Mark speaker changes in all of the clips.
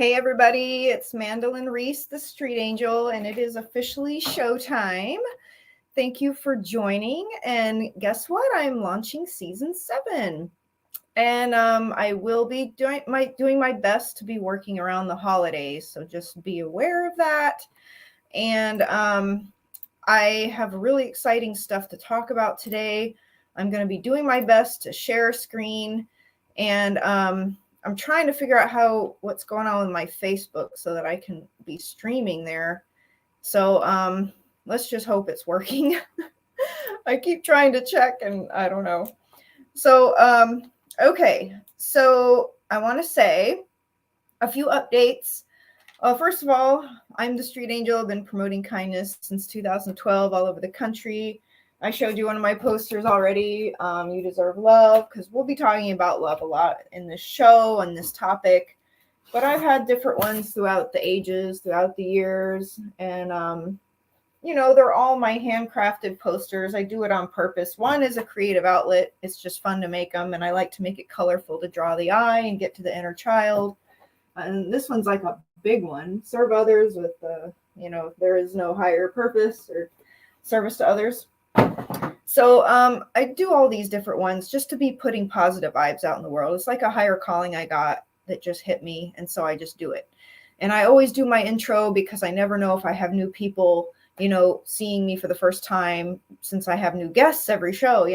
Speaker 1: Hey everybody, it's Mandolin Reese, the Street Angel, and it is officially showtime. Thank you for joining. And guess what? I'm launching season 7. And I will be doing my best to be working around the holidays. So just be aware of that. And I have really exciting stuff to talk about today. I'm going to be doing my best to share a screen, and I'm trying to figure out what's going on with my Facebook so that I can be streaming there. So let's just hope it's working. I keep trying to check and I don't know. So okay, so I want to say a few updates. First of all, I'm the Street Angel. I've been promoting kindness since 2012 all over the country. I showed you one of my posters already. You deserve love, because we'll be talking about love a lot in this show and this topic. But I've had different ones throughout the ages, throughout the years. And, they're all my handcrafted posters. I do it on purpose. One is a creative outlet. It's just fun to make them. And I like to make it colorful to draw the eye and get to the inner child. And this one's like a big one. Serve others with, there is no higher purpose or service to others. So I do all these different ones just to be putting positive vibes out in the world. It's like a higher calling I got that just hit me. And so I just do it. And I always do my intro because I never know if I have new people, seeing me for the first time, since I have new guests every show,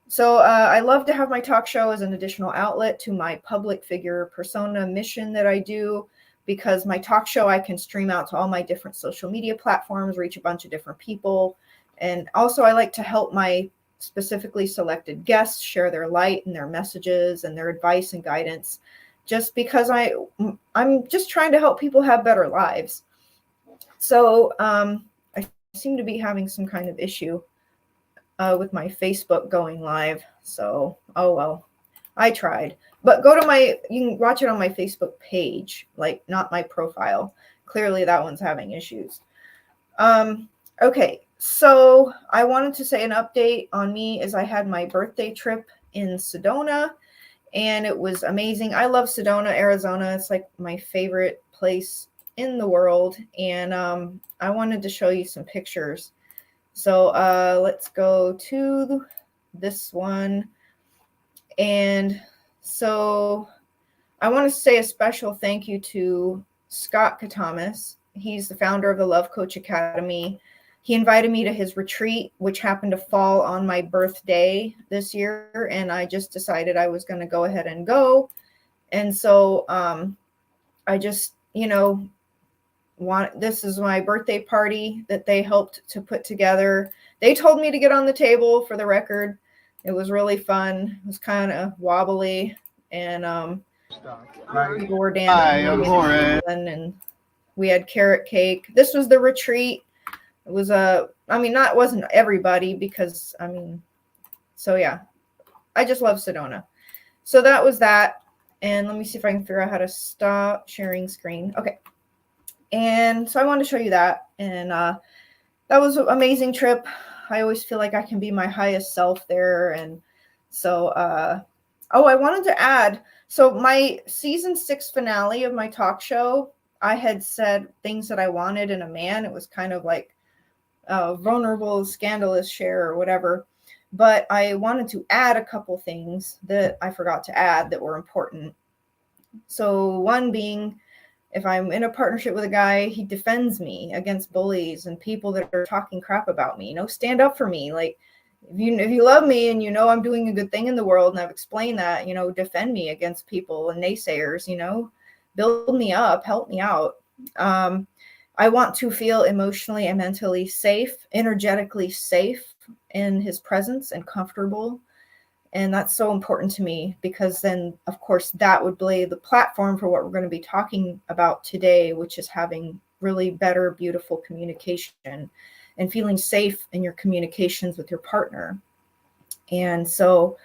Speaker 1: So I love to have my talk show as an additional outlet to my public figure persona mission that I do, because my talk show, I can stream out to all my different social media platforms, reach a bunch of different people. And also I like to help my specifically selected guests share their light and their messages and their advice and guidance, just because I'm just trying to help people have better lives. So I seem to be having some kind of issue with my Facebook going live. So, oh well, I tried. But you can watch it on my Facebook page, like not my profile. Clearly that one's having issues. Okay, so I wanted to say an update on me is I had my birthday trip in Sedona, and it was amazing. I love Sedona, Arizona. It's like my favorite place in the world. And I wanted to show you some pictures. So let's go to this one. And so I want to say a special thank you to Scott Katamas. He's the founder of the Love Coach Academy. He invited me to his retreat, which happened to fall on my birthday this year. And I just decided I was going to go ahead and go. And so I just, this is my birthday party that they helped to put together. They told me to get on the table, for the record. It was really fun. It was kind of wobbly, and people were dancing, and we had carrot cake. This was the retreat. It was it wasn't everybody, because so yeah, I just love Sedona. So that was that. And let me see if I can figure out how to stop sharing screen. Okay. And so I wanted to show you that. And that was an amazing trip. I always feel like I can be my highest self there. And so, I wanted to add, so my season 6 finale of my talk show, I had said things that I wanted in a man. It was kind of like vulnerable, scandalous share or whatever. But I wanted to add a couple things that I forgot to add that were important. So one being, if I'm in a partnership with a guy, he defends me against bullies and people that are talking crap about me. Stand up for me. Like, if you love me and I'm doing a good thing in the world, and I've explained that, defend me against people and naysayers, build me up, help me out. I want to feel emotionally and mentally safe, energetically safe in his presence and comfortable. And that's so important to me, because then, of course, that would lay the platform for what we're going to be talking about today, which is having really better, beautiful communication and feeling safe in your communications with your partner. And so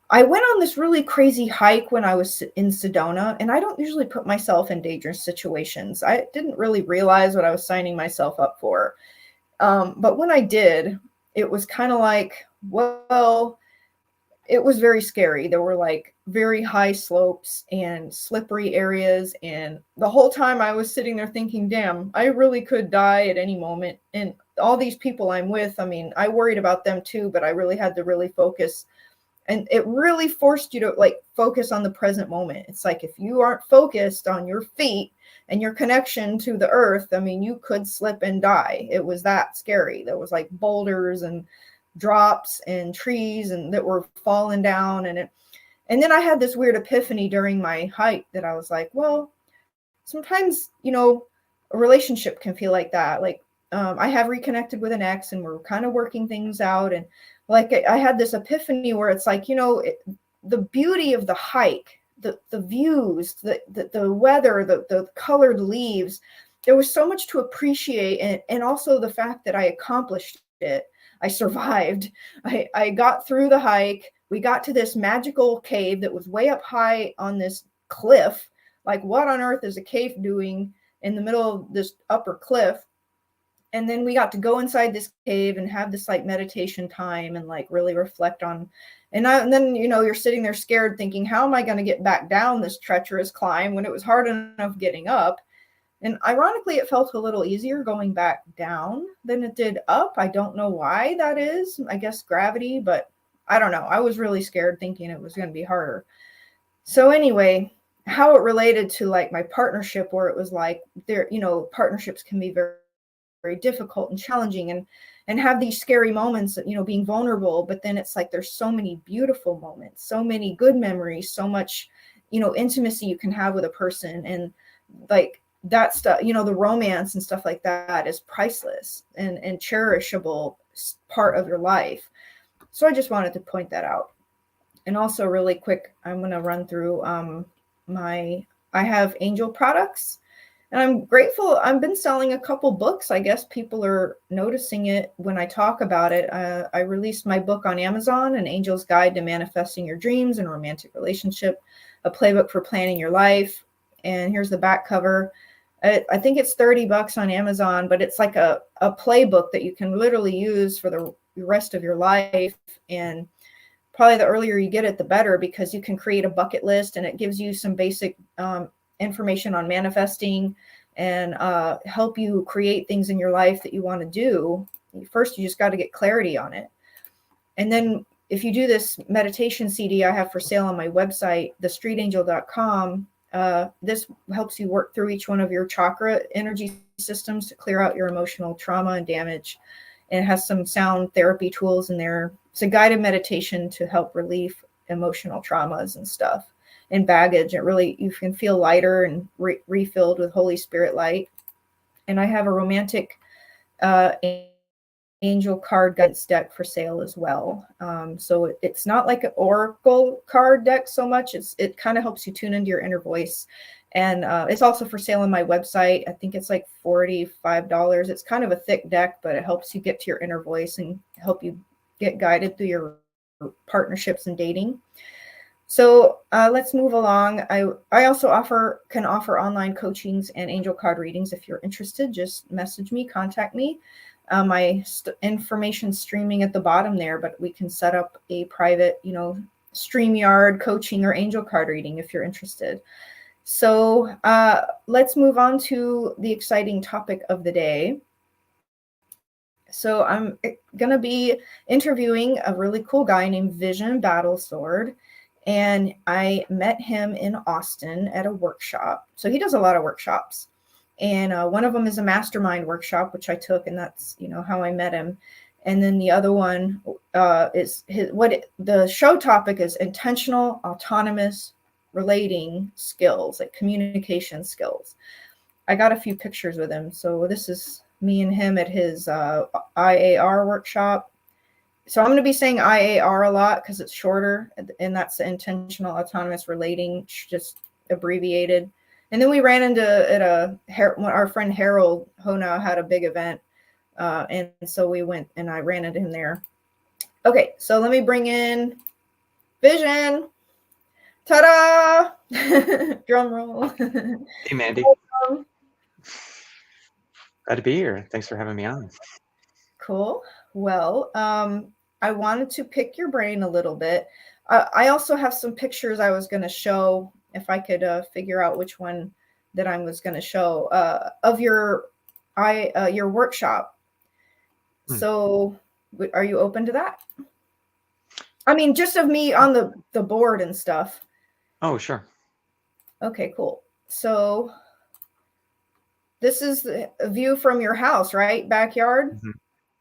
Speaker 1: I went on this really crazy hike when I was in Sedona, and I don't usually put myself in dangerous situations. I didn't really realize what I was signing myself up for. But when I did, it was kind of like, well, it was very scary. There were like very high slopes and slippery areas. And the whole time I was sitting there thinking, damn, I really could die at any moment. And all these people I'm with, I mean, I worried about them too, but I really had to really focus. And it really forced you to like focus on the present moment. It's like if you aren't focused on your feet and your connection to the earth, I mean, you could slip and die. It was that scary. There was like boulders and drops and trees and that were falling down. And then I had this weird epiphany during my hike that I was like, well, sometimes, a relationship can feel like that. Like, I have reconnected with an ex and we're kind of working things out. And like, I had this epiphany where it's like, the beauty of the hike, the views, the weather, the colored leaves, there was so much to appreciate. And also the fact that I accomplished it. I survived. I got through the hike. We got to this magical cave that was way up high on this cliff. Like, what on earth is a cave doing in the middle of this upper cliff? And then we got to go inside this cave and have this like meditation time and like really reflect on. And then, you're sitting there scared thinking, how am I going to get back down this treacherous climb when it was hard enough getting up? And ironically, it felt a little easier going back down than it did up. I don't know why that is. I guess gravity, but I don't know. I was really scared thinking it was going to be harder. So anyway, how it related to like my partnership, where it was like there, partnerships can be very, very difficult and challenging and have these scary moments, being vulnerable. But then it's like there's so many beautiful moments, so many good memories, so much, intimacy you can have with a person. And like, that stuff, the romance and stuff like that is priceless and cherishable part of your life. So I just wanted to point that out. And also really quick, I'm going to run through I have Angel products, and I'm grateful. I've been selling a couple books. I guess people are noticing it when I talk about it. I released my book on Amazon, An Angel's Guide to Manifesting Your Dreams and Romantic Relationship, a playbook for planning your life. And here's the back cover. I think it's $30 on Amazon, but it's like a playbook that you can literally use for the rest of your life. And probably the earlier you get it, the better, because you can create a bucket list and it gives you some basic information on manifesting and help you create things in your life that you want to do. First, you just got to get clarity on it. And then if you do this meditation CD I have for sale on my website, thestreetangel.com, this helps you work through each one of your chakra energy systems to clear out your emotional trauma and damage. And it has some sound therapy tools in there. It's a guided meditation to help relieve emotional traumas and stuff and baggage. It really, you can feel lighter and refilled with Holy Spirit light. And I have a romantic angel card guidance deck for sale as well. So it's not like an oracle card deck so much. It kind of helps you tune into your inner voice. And it's also for sale on my website. I think it's like $45. It's kind of a thick deck, but it helps you get to your inner voice and help you get guided through your partnerships and dating. So let's move along. I also can offer online coachings and angel card readings. If you're interested, just message me, contact me. My information streaming at the bottom there, but we can set up a private, StreamYard coaching or angel card reading if you're interested. So let's move on to the exciting topic of the day. So I'm going to be interviewing a really cool guy named Vision Battlesword. And I met him in Austin at a workshop. So he does a lot of workshops. And one of them is a mastermind workshop, which I took, and that's, how I met him. And then the other one is the show topic is intentional, autonomous, relating skills, like communication skills. I got a few pictures with him. So this is me and him at his IAR workshop. So I'm going to be saying IAR a lot because it's shorter, and that's the intentional, autonomous, relating, just abbreviated. And then we ran into our friend Harold Hona had a big event. And so we went and I ran into him there. Okay, so let me bring in Vision. Ta-da! Drum roll.
Speaker 2: Hey, Mandy. Glad to be here. Thanks for having me on.
Speaker 1: Cool. Well, I wanted to pick your brain a little bit. I also have some pictures I was going to show if I could figure out which one that I was going to show of your workshop. So are you open to that? I mean, just of me on the board and stuff.
Speaker 2: Oh, sure.
Speaker 1: Okay, cool. So this is a view from your house, right? Backyard?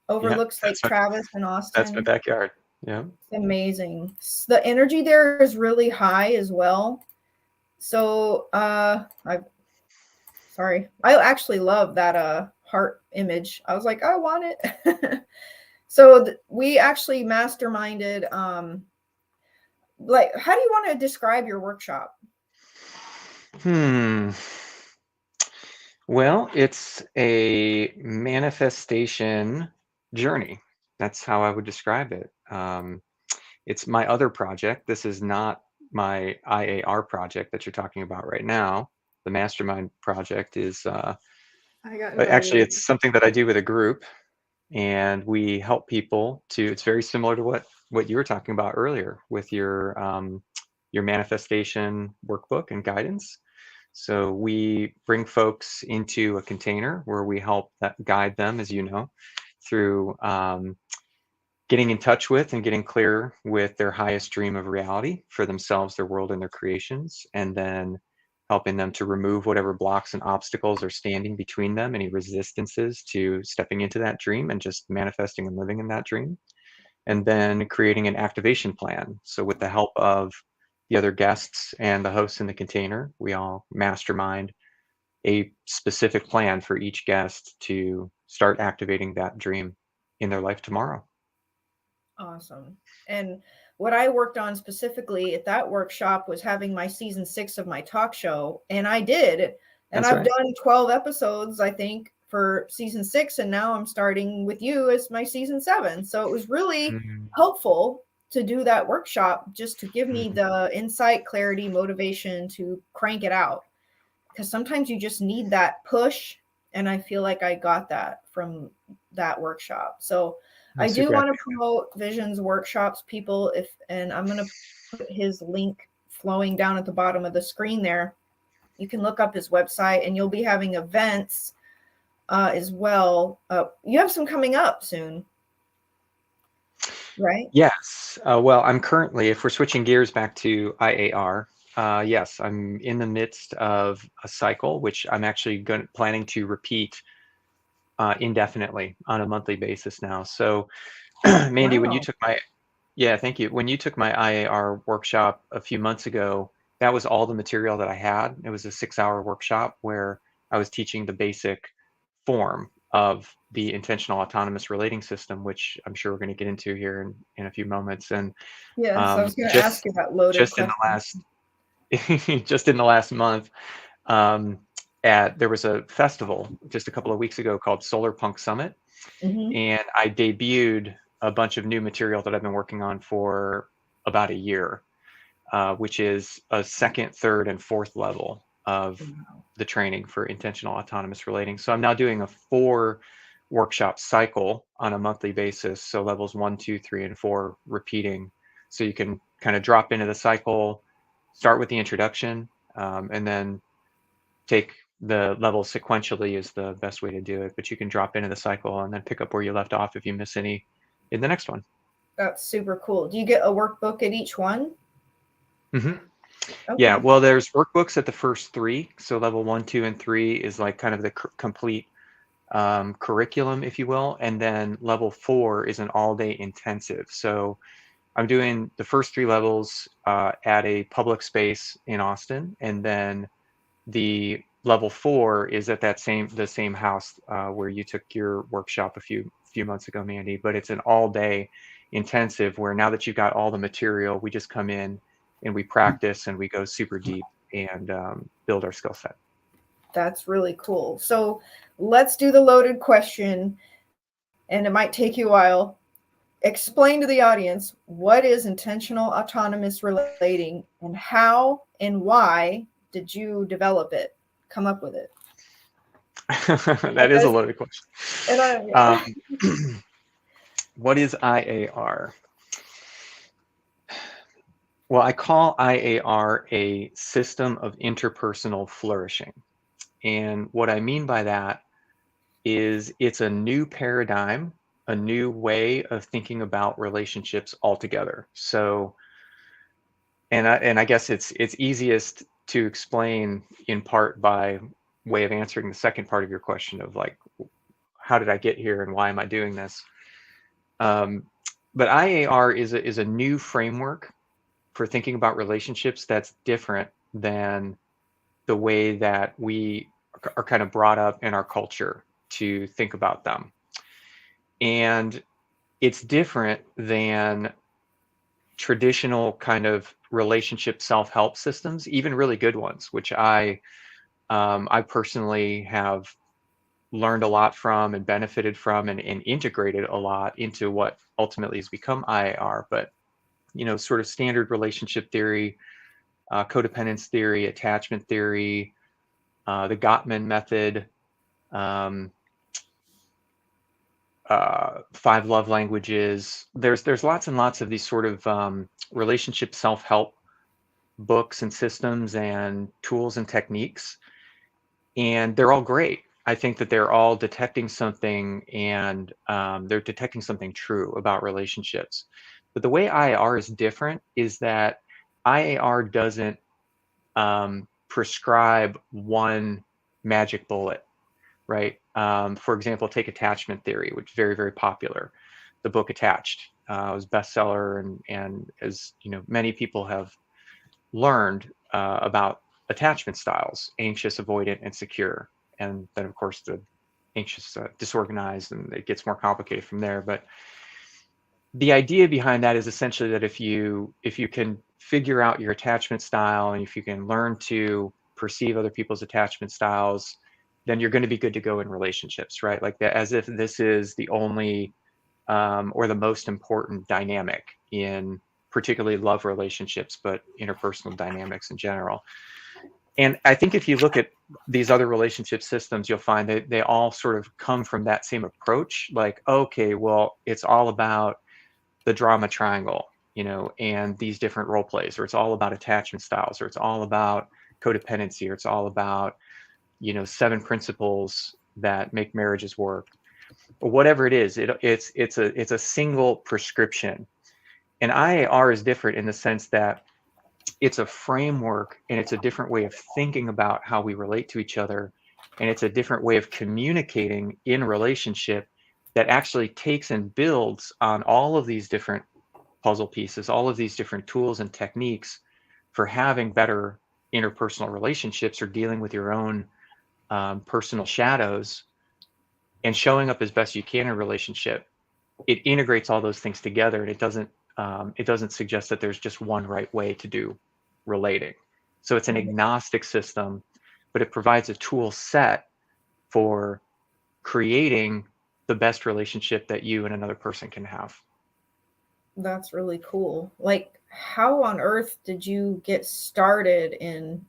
Speaker 1: Overlooks Lake Travis and Austin.
Speaker 2: That's my backyard. Yeah.
Speaker 1: It's amazing. The energy there is really high as well. So I actually love that heart image. I was like, I want it. So we actually masterminded like, how do you want to describe your workshop?
Speaker 2: Well, it's a manifestation journey. That's how I would describe it. It's my other project. This is not my IAR project that you're talking about right now. The mastermind project is actually, it's something that I do with a group, and we help people to. It's very similar to what you were talking about earlier with your manifestation workbook and guidance. So we bring folks into a container where we help guide them, as you know, through getting in touch with and getting clear with their highest dream of reality for themselves, their world, and their creations, and then helping them to remove whatever blocks and obstacles are standing between them, any resistances to stepping into that dream and just manifesting and living in that dream. And then creating an activation plan. So with the help of the other guests and the hosts in the container, we all mastermind a specific plan for each guest to start activating that dream in their life tomorrow.
Speaker 1: Awesome. And what I worked on specifically at that workshop was having my season 6 of my talk show. And I did. And I've done 12 episodes, I think, for season 6. And now I'm starting with you as my season 7. So it was really helpful to do that workshop just to give me the insight, clarity, motivation to crank it out. Because sometimes you just need that push. And I feel like I got that from that workshop. So I do want to promote Visions workshops, people, and I'm going to put his link flowing down at the bottom of the screen there. You can look up his website, and you'll be having events as well. You have some coming up soon, right?
Speaker 2: Yes. Well, I'm currently, if we're switching gears back to IAR, yes, I'm in the midst of a cycle, which I'm actually planning to repeat indefinitely on a monthly basis now. So Mandy, when you took my, thank you. When you took my IAR workshop a few months ago, that was all the material that I had. It was a 6-hour workshop where I was teaching the basic form of the intentional autonomous relating system, which I'm sure we're going to get into here in a few moments. And
Speaker 1: so I was going to ask you that loaded question.
Speaker 2: Just in the last month, there was a festival just a couple of weeks ago called Solar Punk Summit, and I debuted a bunch of new material that I've been working on for about a year, which is a 2nd, 3rd, and 4th level of the training for intentional autonomous relating. So I'm now doing a 4 workshop cycle on a monthly basis. So levels 1, 2, 3, and 4 repeating. So you can kind of drop into the cycle, start with the introduction, and then take the levels sequentially is the best way to do it. But you can drop into the cycle and then pick up where you left off if you miss any in the next one.
Speaker 1: That's super cool. Do you get a workbook at each one?
Speaker 2: Okay. Yeah, well, there's workbooks at the first 3. So level 1, 2, and 3 is like kind of the complete curriculum, if you will. And then level 4 is an all-day intensive. So I'm doing the first 3 levels at a public space in Austin, and then the level 4 is at the same house where you took your workshop a few months ago, Mandy. But it's an all-day intensive where now that you've got all the material, we just come in and we practice and we go super deep and build our skill set.
Speaker 1: That's really cool. So let's do the loaded question, and it might take you a while. Explain to the audience, what is intentional autonomous relating, and how and why did you develop it, come up with it?
Speaker 2: That is a loaded question. What is IAR? Well, I call IAR a system of interpersonal flourishing. And what I mean by that is it's a new paradigm, a new way of thinking about relationships altogether. So, and I guess it's easiest to explain in part by way of answering the second part of your question of like, how did I get here and why am I doing this? Um, but IAR is a new framework for thinking about relationships that's different than the way that we are kind of brought up in our culture to think about them. And it's different than traditional kind of relationship self-help systems, even really good ones, which I personally have learned a lot from and benefited from and integrated a lot into what ultimately has become IAR. But sort of standard relationship theory, codependence theory, attachment theory, the Gottman method, um, five love languages. There's lots and lots of these sort of relationship self-help books and systems and tools and techniques, and they're all great. I think that they're all detecting something, and they're detecting something true about relationships. But the way IAR is different is that IAR doesn't prescribe one magic bullet, right? For example, take attachment theory, which is very, very popular. The book Attached was bestseller, and as many people have learned about attachment styles: anxious, avoidant, and secure. And then, of course, the anxious, disorganized, and it gets more complicated from there. But the idea behind that is essentially that if you can figure out your attachment style, and if you can learn to perceive other people's attachment styles, then you're going to be good to go in relationships, right? Like that, as if this is the only or the most important dynamic in particularly love relationships, but interpersonal dynamics in general. And I think if you look at these other relationship systems, you'll find that they all sort of come from that same approach. Like, okay, well, it's all about the drama triangle, and these different role plays, or it's all about attachment styles, or it's all about codependency, or it's all about, 7 principles that make marriages work, or whatever it is. It's a single prescription. And IAR is different in the sense that it's a framework, and it's a different way of thinking about how we relate to each other, and it's a different way of communicating in relationship that actually takes and builds on all of these different puzzle pieces, all of these different tools and techniques for having better interpersonal relationships, or dealing with your own personal shadows and showing up as best you can in a relationship. It integrates all those things together, and it doesn't suggest that there's just one right way to do relating. So it's an agnostic system, but it provides a tool set for creating the best relationship that you and another person can have.
Speaker 1: That's really cool. Like, how on earth did you get started in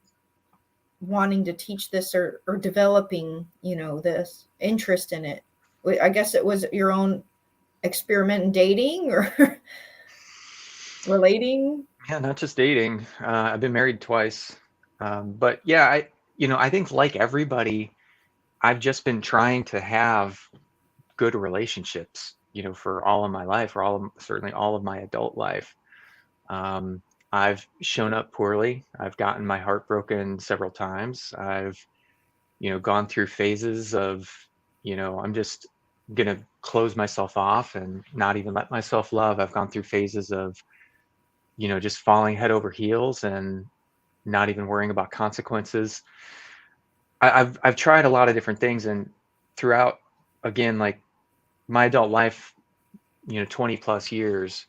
Speaker 1: wanting to teach this, or developing, this interest in it? I guess it was your own experiment in dating, or relating.
Speaker 2: Yeah, not just dating. I've been married twice. But yeah, I think like everybody, I've just been trying to have good relationships, for all of my life, or certainly all of my adult life. I've shown up poorly. I've gotten my heart broken several times. I've, gone through phases of, I'm just gonna close myself off and not even let myself love. I've gone through phases of, just falling head over heels and not even worrying about consequences. I've tried a lot of different things, and throughout, again, like my adult life, 20 plus years,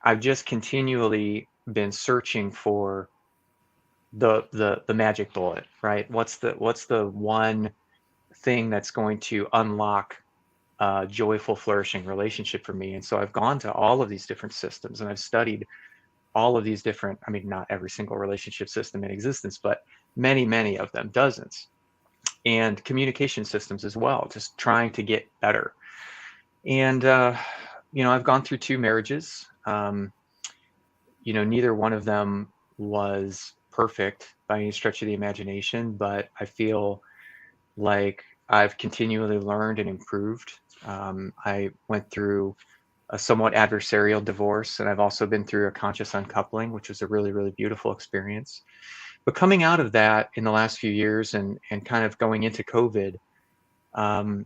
Speaker 2: I've just continually been searching for the magic bullet, right? What's the one thing that's going to unlock a joyful, flourishing relationship for me? And so I've gone to all of these different systems, and I've studied all of these different, I mean, not every single relationship system in existence, but many, many of them, dozens, and communication systems as well, just trying to get better. And I've gone through 2 marriages. neither one of them was perfect by any stretch of the imagination, but I feel like I've continually learned and improved. I went through a somewhat adversarial divorce, and I've also been through a conscious uncoupling, which was a really, really beautiful experience. But coming out of that in the last few years and kind of going into COVID, um,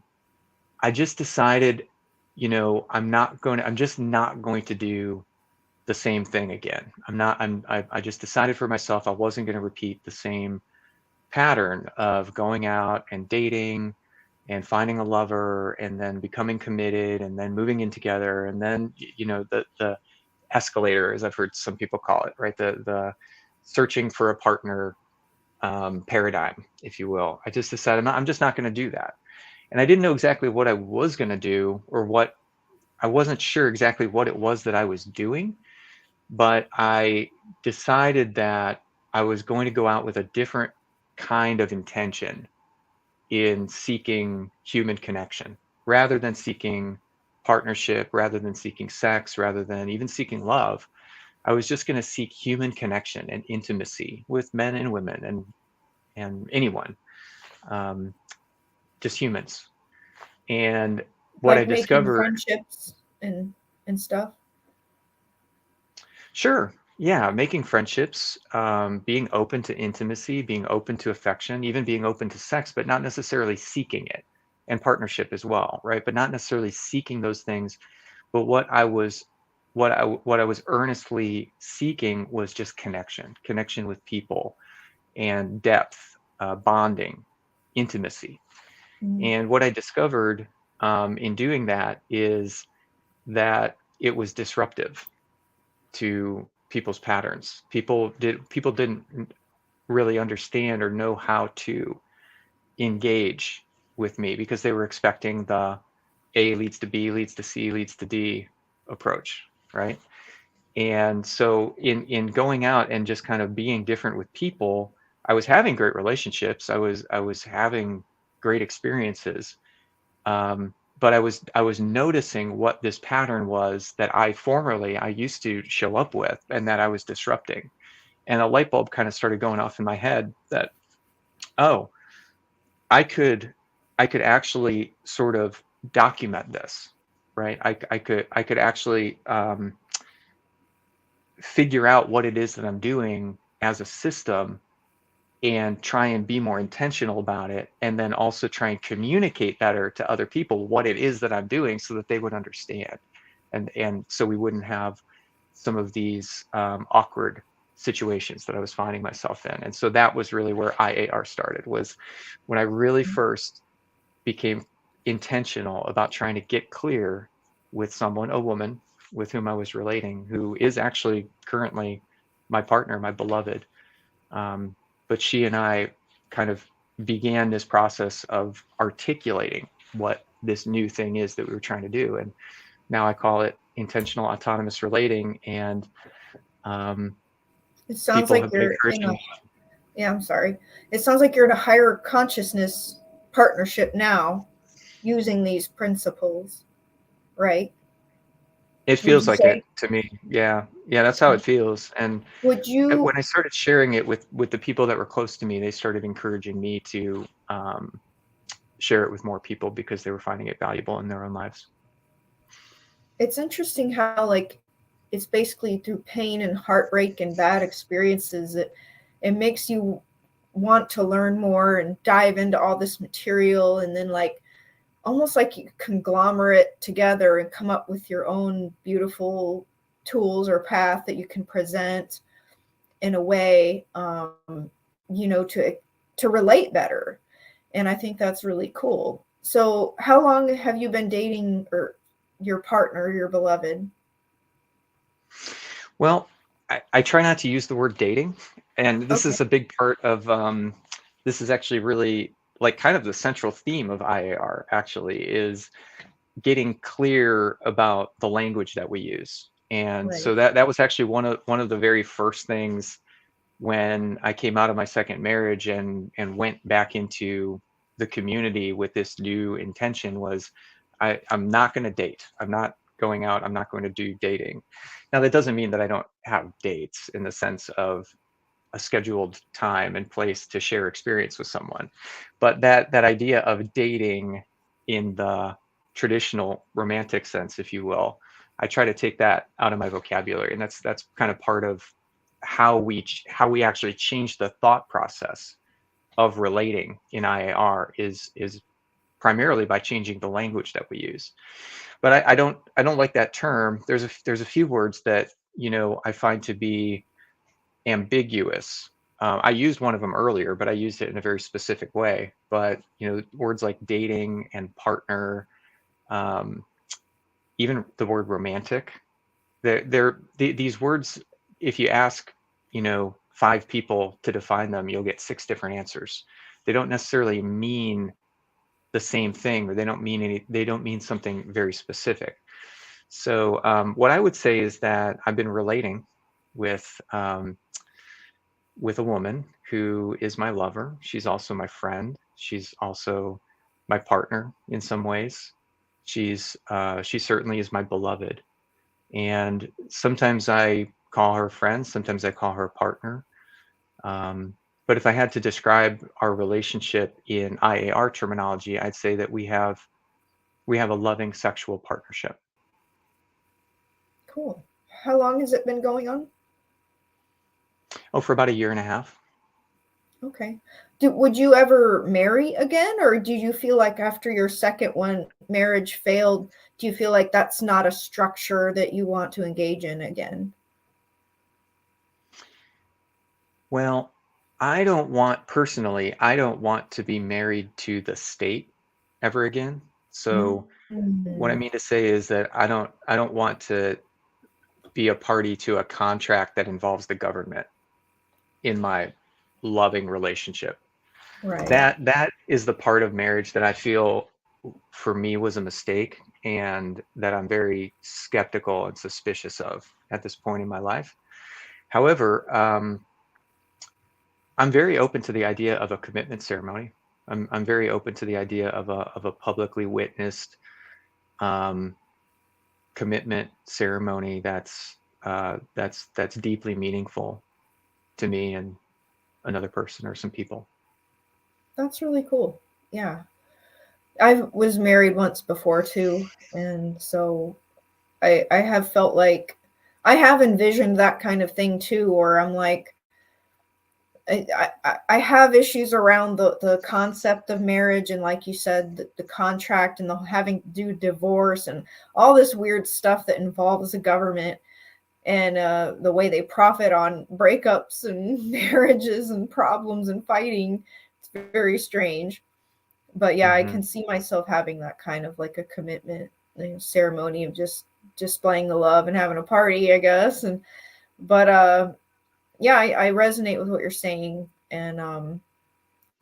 Speaker 2: I just decided, I'm just not going to do the same thing again. I just decided for myself I wasn't going to repeat the same pattern of going out and dating and finding a lover and then becoming committed and then moving in together and then the escalator, as I've heard some people call it, right? The searching for a partner paradigm, if you will. I just decided I'm just not going to do that. And I didn't know exactly what I was going to do, or what I wasn't sure exactly what it was that I was doing, but I decided that I was going to go out with a different kind of intention in seeking human connection rather than seeking partnership, rather than seeking sex, rather than even seeking love. I was just going to seek human connection and intimacy with men and women and anyone, um, just humans. And what I
Speaker 1: Like making
Speaker 2: discovered,
Speaker 1: friendships and stuff.
Speaker 2: sure, yeah, making friendships, being open to intimacy, being open to affection, even being open to sex, but not necessarily seeking it, and partnership as well, right? But not necessarily seeking those things. But what I was earnestly seeking was just connection with people, and depth, bonding, intimacy.
Speaker 1: Mm.
Speaker 2: And what I discovered in doing that is that it was disruptive to people's patterns. People didn't really understand or know how to engage with me because they were expecting the A leads to B leads to C leads to D approach, right? And so in going out and just kind of being different with people, I was having great relationships. I was having great experiences. But I was noticing what this pattern was that I used to show up with and that I was disrupting. And a light bulb kind of started going off in my head that, oh, I could I could actually sort of document this, right? I could actually figure out what it is that I'm doing as a system and try and be more intentional about it, and then also try and communicate better to other people what it is that I'm doing so that they would understand, and so we wouldn't have some of these awkward situations that I was finding myself in. And so that was really where IAR started, was when I really first became intentional about trying to get clear with someone, a woman with whom I was relating, who is actually currently my partner, my beloved. Um, but she and I kind of began this process of articulating what this new thing is that we were trying to do. And now I call it intentional autonomous relating. And um,
Speaker 1: It sounds
Speaker 2: people
Speaker 1: like
Speaker 2: have been
Speaker 1: you're in a,
Speaker 2: encouraging.
Speaker 1: yeah, I'm sorry. It sounds like you're in a higher consciousness partnership now using these principles, right?
Speaker 2: It
Speaker 1: Would
Speaker 2: feels
Speaker 1: you
Speaker 2: like it
Speaker 1: say?
Speaker 2: to me. Yeah. Yeah, that's how it feels. And
Speaker 1: Would you?
Speaker 2: when I started sharing it with the people that were close to me, they started encouraging me to share it with more people because they were finding it valuable in their own lives.
Speaker 1: It's interesting how, like, it's basically through pain and heartbreak and bad experiences that it makes you want to learn more and dive into all this material, and then, like, almost like you conglomerate together and come up with your own beautiful tools or path that you can present in a way, to relate better. And I think that's really cool. So how long have you been dating, or your partner, your beloved?
Speaker 2: Well, I try not to use the word dating, and this
Speaker 1: Okay.
Speaker 2: is a big part of this is actually really like kind of the central theme of IAR actually, is getting clear about the language that we use. And
Speaker 1: Right.
Speaker 2: so that was actually one of the very first things when I came out of my second marriage and went back into the community with this new intention was I'm not going to date. I'm not going out. I'm not going to do dating. Now, that doesn't mean that I don't have dates in the sense of a scheduled time and place to share experience with someone. But that idea of dating in the traditional romantic sense, if you will, I try to take that out of my vocabulary, and that's kind of part of how we actually change the thought process of relating in IAR is primarily by changing the language that we use. But I don't like that term. There's a few words that I find to be ambiguous. I used one of them earlier, but I used it in a very specific way. But words like dating and partner, even the word romantic, these words. If you ask, 5 people to define them, you'll get 6 different answers. They don't necessarily mean the same thing, or they don't mean something very specific. So what I would say is that I've been relating with a woman who is my lover. She's also my friend. She's also my partner in some ways. She certainly is my beloved. And sometimes I call her friend, sometimes I call her partner. But if I had to describe our relationship in IAR terminology, I'd say that we have a loving sexual partnership.
Speaker 1: Cool. How long has it been going on?
Speaker 2: Oh, for about 1.5 years.
Speaker 1: Okay. Would you ever marry again, or do you feel like after your second one, marriage failed? Do you feel like that's not a structure that you want to engage in again?
Speaker 2: Well, I don't want to be married to the state ever again. So what I
Speaker 1: Mm.
Speaker 2: mean to say is that I don't want to be a party to a contract that involves the government in my loving relationship.
Speaker 1: Right.
Speaker 2: That is the part of marriage that I feel for me was a mistake, and that I'm very skeptical and suspicious of at this point in my life. However, I'm very open to the idea of a commitment ceremony. I'm very open to the idea of a publicly witnessed commitment ceremony that's deeply meaningful to me and another person or some people.
Speaker 1: That's really cool. Yeah. I was married once before too, and so I have felt like I have envisioned that kind of thing too, where I'm like, I have issues around the concept of marriage, and like you said, the contract and the having to do divorce and all this weird stuff that involves the government and the way they profit on breakups and marriages and problems and fighting. It's very strange. But yeah, I
Speaker 2: Mm-hmm.
Speaker 1: can see myself having that kind of like a commitment, ceremony of just displaying the love and having a party, I guess. And but yeah, I resonate with what you're saying, and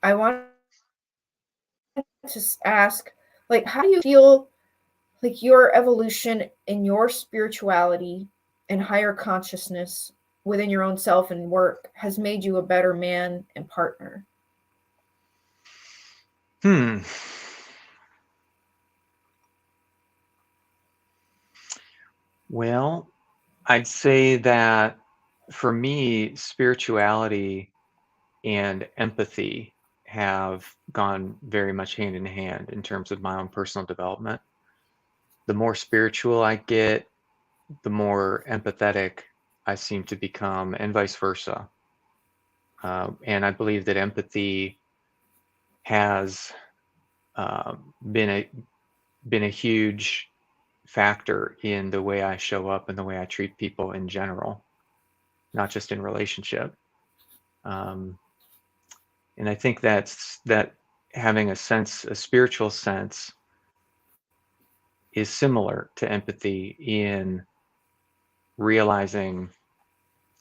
Speaker 1: I want to ask, like, how do you feel like your evolution in your spirituality and higher consciousness within your own self and work has made you a better man and partner?
Speaker 2: Well, I'd say that for me, spirituality and empathy have gone very much hand in hand in terms of my own personal development. The more spiritual I get, the more empathetic I seem to become, and vice versa. And I believe that empathy has been a huge factor in the way I show up and the way I treat people in general, not just in relationship. Um, and I think that having a spiritual sense, is similar to empathy in realizing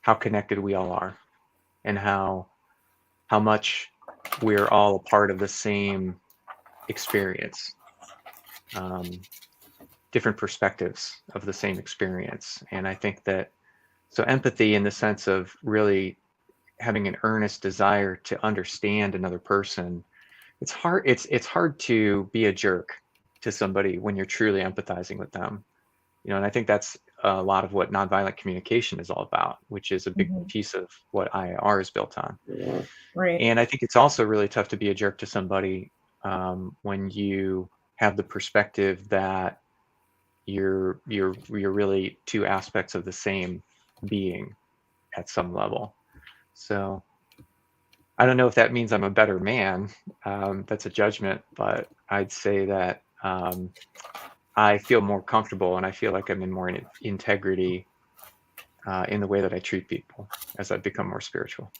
Speaker 2: how connected we all are, and how much we're all a part of the same experience, different perspectives of the same experience. And I think that, so empathy in the sense of really having an earnest desire to understand another person. It's hard to be a jerk to somebody when you're truly empathizing with them. And I think that's a lot of what nonviolent communication is all about, which is a big
Speaker 1: Mhm.
Speaker 2: piece of what IAR is built on.
Speaker 1: Right.
Speaker 2: And I think it's also really tough to be a jerk to somebody when you have the perspective that you're really two aspects of the same being at some level. So I don't know if that means I'm a better man. That's a judgment, but I'd say that I feel more comfortable and I feel like I'm in more integrity in the way that I treat people as I've become more spiritual.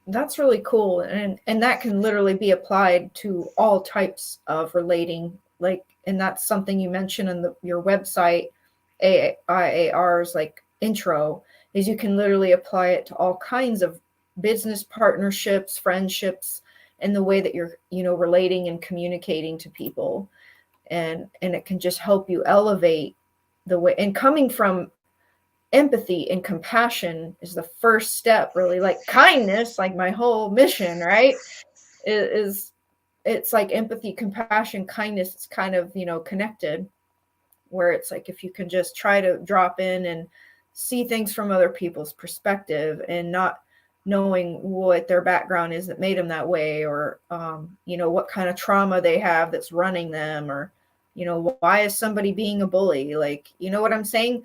Speaker 1: That's really cool, and that can literally be applied to all types of relating, like, and that's something you mentioned in your website, IAR's like intro, is you can literally apply it to all kinds of business partnerships, friendships, and the way that you're, relating and communicating to people, and it can just help you elevate the way, and coming from empathy and compassion is the first step, really, like kindness, like my whole mission, right, is it's like empathy, compassion, kindness. It's kind of, connected, where it's like if you can just try to drop in and see things from other people's perspective and not knowing what their background is that made them that way, or what kind of trauma they have that's running them, or why is somebody being a bully, like, you know what I'm saying.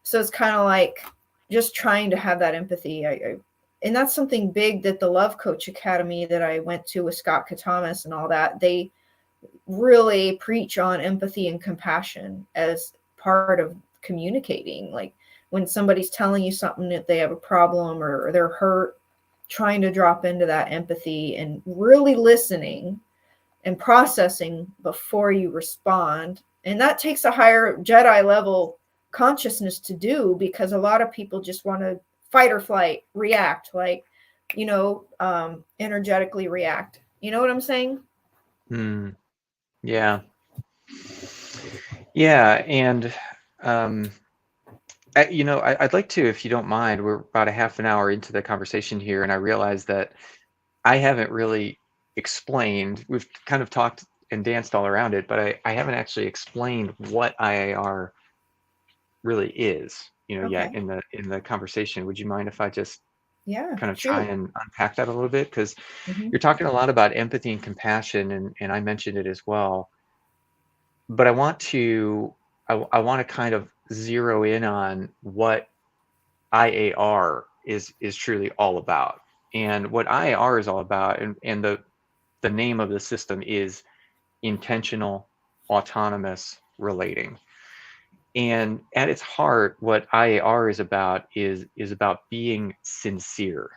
Speaker 1: So it's kind of like just trying to have that empathy. And that's something big that the Love Coach Academy that I went to with Scott Katamas and all that, they really preach on empathy and compassion as part of communicating. Like when somebody's telling you something that they have a problem or they're hurt, trying to drop into that empathy and really listening and processing before you respond. And that takes a higher Jedi level consciousness to do, because a lot of people just want to fight or flight, react, like, energetically react. You know what I'm saying?
Speaker 2: Hmm. Yeah. Yeah. And, I'd like to, if you don't mind, we're about a half an hour into the conversation here, and I realize that I haven't really explained, we've kind of talked and danced all around it, but I haven't actually explained what IAR really is, yet
Speaker 1: Okay.
Speaker 2: in the conversation. Would you mind if I just
Speaker 1: Yeah,
Speaker 2: kind of try
Speaker 1: shoot.
Speaker 2: and unpack that a little bit? Because
Speaker 1: Hmm.
Speaker 2: you're talking a lot about empathy and compassion, and I mentioned it as well. But I want to kind of zero in on what IAR is truly all about. And what IAR is all about, and the name of the system is intentional autonomous relating. And at its heart, what IAR is about is about being sincere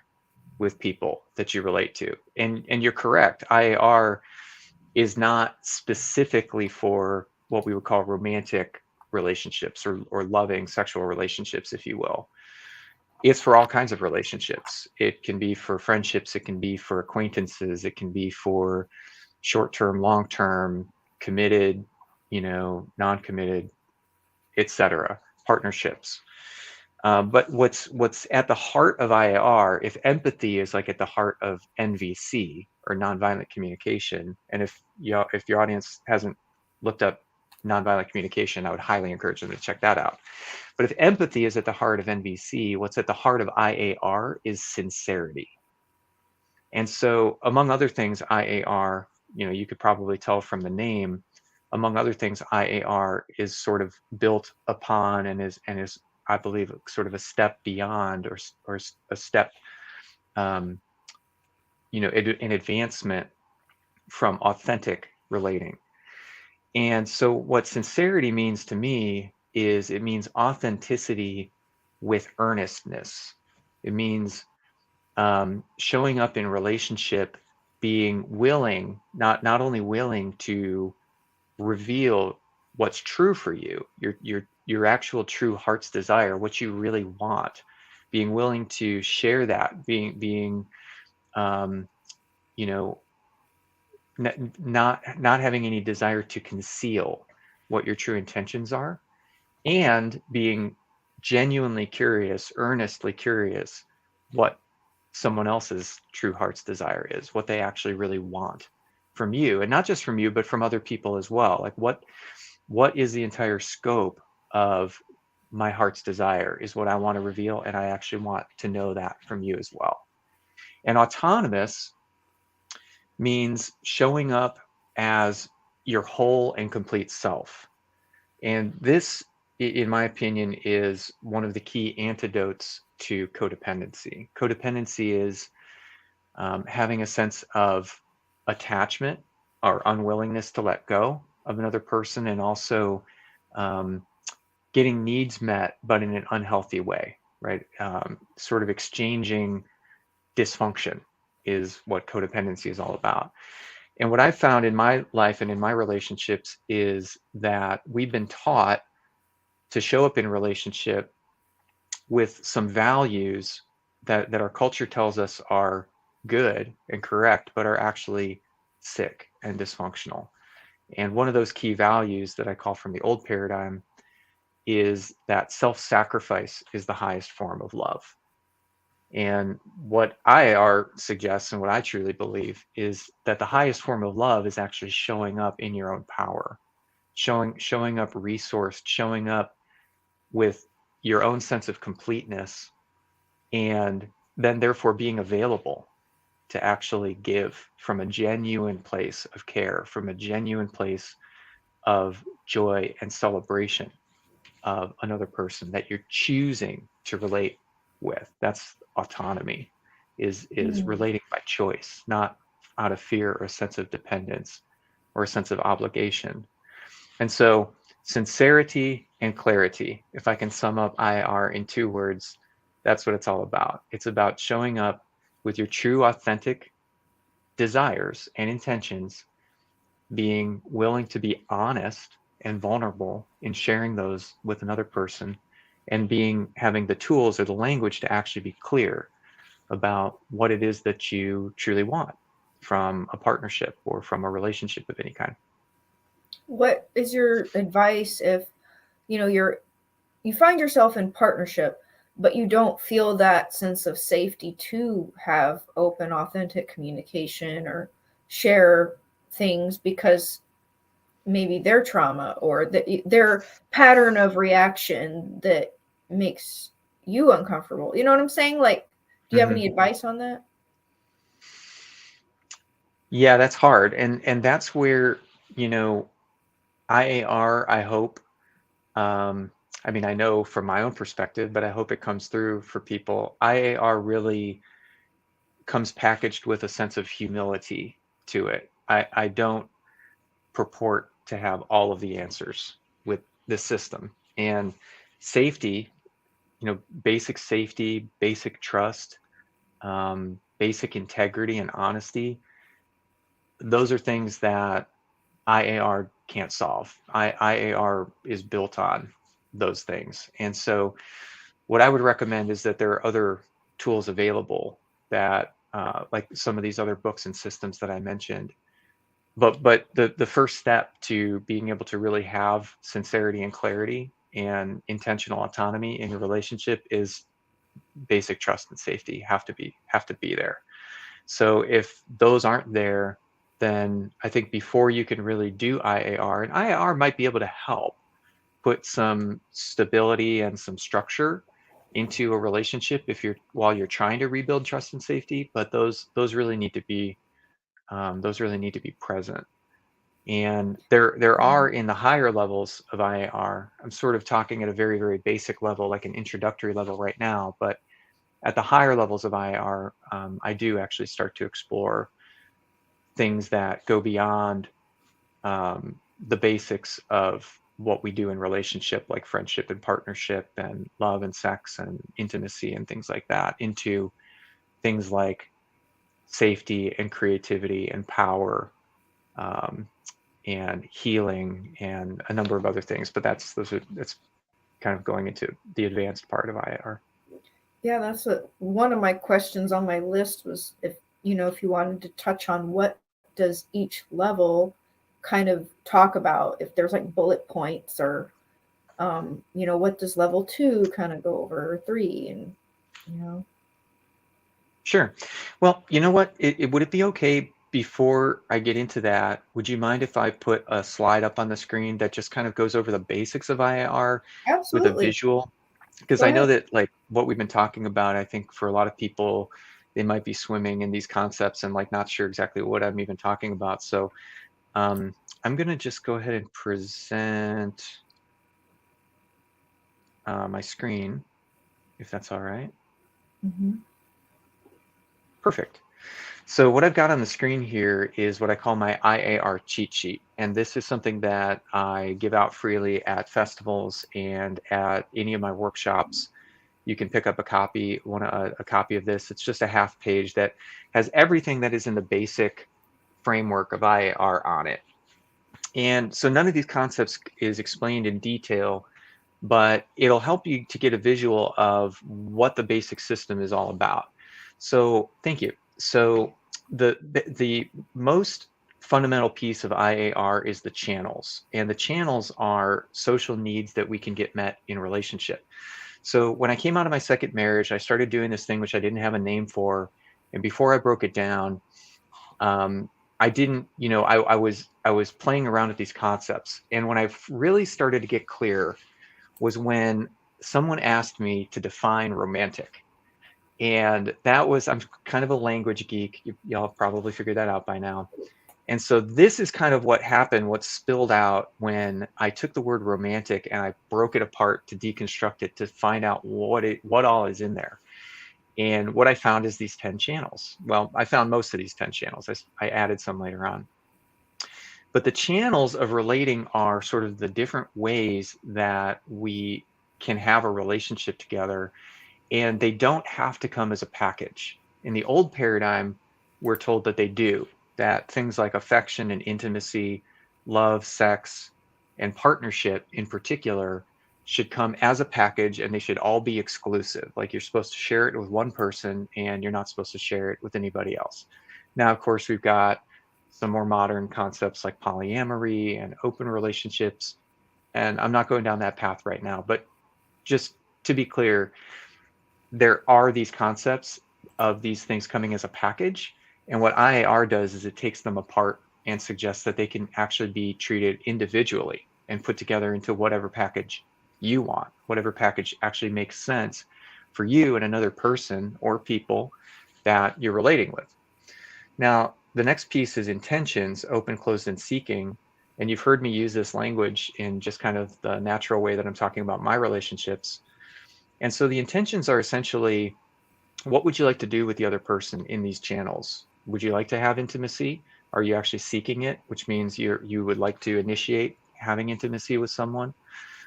Speaker 2: with people that you relate to. And you're correct. IAR is not specifically for what we would call romantic relationships or loving sexual relationships, if you will. It's for all kinds of relationships. It can be for friendships, it can be for acquaintances, it can be for short-term, long-term, committed, non-committed, etc., partnerships. But what's at the heart of IAR, if empathy is like at the heart of NVC or nonviolent communication, and if your audience hasn't looked up nonviolent communication, I would highly encourage them to check that out. But if empathy is at the heart of NVC, what's at the heart of IAR is sincerity. And so, among other things, IAR, you could probably tell from the name, among other things, IAR is sort of built upon and is I believe sort of a step beyond or a step, um, an advancement from authentic relating. And so, what sincerity means to me is it means authenticity with earnestness. It means showing up in relationship, being willing, not only willing to reveal what's true for you, your actual true heart's desire, what you really want, being willing to share that, being um, you know not having any desire to conceal what your true intentions are, and being genuinely curious, earnestly curious what someone else's true heart's desire is, what they actually really want from you, and not just from you, but from other people as well. Like what is the entire scope of my heart's desire, is what I want to reveal, and I actually want to know that from you as well. And autonomous means showing up as your whole and complete self. And this, in my opinion, is one of the key antidotes to codependency. Codependency is having a sense of attachment or unwillingness to let go of another person, and also um, getting needs met, but in an unhealthy way, right? Sort of exchanging dysfunction is what codependency is all about. And what I've found in my life and in my relationships is that we've been taught to show up in a relationship with some values that our culture tells us are good and correct, but are actually sick and dysfunctional. And one of those key values that I call from the old paradigm is that self-sacrifice is the highest form of love. And what IAR suggests, and what I truly believe, is that the highest form of love is actually showing up in your own power, showing up resourced, showing up with your own sense of completeness, and then therefore being available to actually give from a genuine place of care, from a genuine place of joy and celebration of another person that you're choosing to relate with. That's autonomy, is relating by choice, not out of fear or a sense of dependence or a sense of obligation. And so sincerity and clarity, if I can sum up IR in 2 words, that's what it's all about. It's about showing up with your true, authentic desires and intentions, being willing to be honest and vulnerable in sharing those with another person, and having the tools or the language to actually be clear about what it is that you truly want from a partnership or from a relationship of any kind.
Speaker 1: What is your advice if you find yourself in partnership, but you don't feel that sense of safety to have open, authentic communication or share things because maybe their trauma or their pattern of reaction that makes you uncomfortable? You know what I'm saying? Like, do you have any advice on that?
Speaker 2: Yeah, that's hard. And that's where, IAR, I hope, I mean, I know from my own perspective, but I hope it comes through for people. IAR really comes packaged with a sense of humility to it. I don't purport to have all of the answers with this system. And safety, basic safety, basic trust, basic integrity and honesty, those are things that IAR can't solve. IAR is built on those things. And so what I would recommend is that there are other tools available that, like some of these other books and systems that I mentioned. But the first step to being able to really have sincerity and clarity and intentional autonomy in your relationship is basic trust and safety have to be there. So if those aren't there, then I think before you can really do IAR, and IAR might be able to help put some stability and some structure into a relationship while you're trying to rebuild trust and safety, but those really need to be present. And there are, in the higher levels of IAR, I'm sort of talking at a very, very basic level, like an introductory level right now, but at the higher levels of IAR, I do actually start to explore things that go beyond the basics of what we do in relationship, like friendship and partnership and love and sex and intimacy and things like that, into things like safety and creativity and power, and healing and a number of other things. But that's kind of going into the advanced part of IAR.
Speaker 1: Yeah, that's one of my questions on my list was if you wanted to touch on what does each level kind of talk about, if there's like bullet points or what does level 2 kind of go over, or 3, and
Speaker 2: Sure. Well, you know what? Would it be okay before I get into that, would you mind if I put a slide up on the screen that just kind of goes over the basics of IAR with a
Speaker 1: Absolutely.
Speaker 2: visual? Because
Speaker 1: Go
Speaker 2: I know
Speaker 1: ahead.
Speaker 2: that like what we've been talking about, I think for a lot of people, they might be swimming in these concepts and like not sure exactly what I'm even talking about. So I'm gonna just go ahead and present my screen, if that's all right.
Speaker 1: Mhm.
Speaker 2: Perfect. So what I've got on the screen here is what I call my IAR cheat sheet. And this is something that I give out freely at festivals and at any of my workshops. You can pick up a copy, a copy of this. It's just a half page that has everything that is in the basic framework of IAR on it. And so none of these concepts is explained in detail, but it'll help you to get a visual of what the basic system is all about. So thank you. So the most fundamental piece of IAR is the channels, and the channels are social needs that we can get met in relationship. So when I came out of my second marriage, I started doing this thing which I didn't have a name for, and before I broke it down, um, I didn't, I was playing around with these concepts, and when I really started to get clear was when someone asked me to define romantic. And that was, I'm kind of a language geek. Y'all have probably figured that out by now. And so this is kind of what happened, what spilled out when I took the word romantic and I broke it apart to deconstruct it to find out what all is in there. And what I found is these 10 channels. Well, I found most of these 10 channels. I added some later on. But the channels of relating are sort of the different ways that we can have a relationship together, and they don't have to come as a package. In the old paradigm, we're told that they do, that things like affection and intimacy, love, sex, and partnership in particular should come as a package, and they should all be exclusive. Like you're supposed to share it with one person and you're not supposed to share it with anybody else. Now, of course, we've got some more modern concepts like polyamory and open relationships. And I'm not going down that path right now, but just to be clear, there are these concepts of these things coming as a package. And what IAR does is it takes them apart and suggests that they can actually be treated individually and put together into whatever package you want, whatever package actually makes sense for you and another person or people that you're relating with. Now, the next piece is intentions, open, closed, and seeking. And you've heard me use this language in just kind of the natural way that I'm talking about my relationships. And so the intentions are essentially, what would you like to do with the other person in these channels? Would you like to have intimacy? Are you actually seeking it, which means you would like to initiate having intimacy with someone?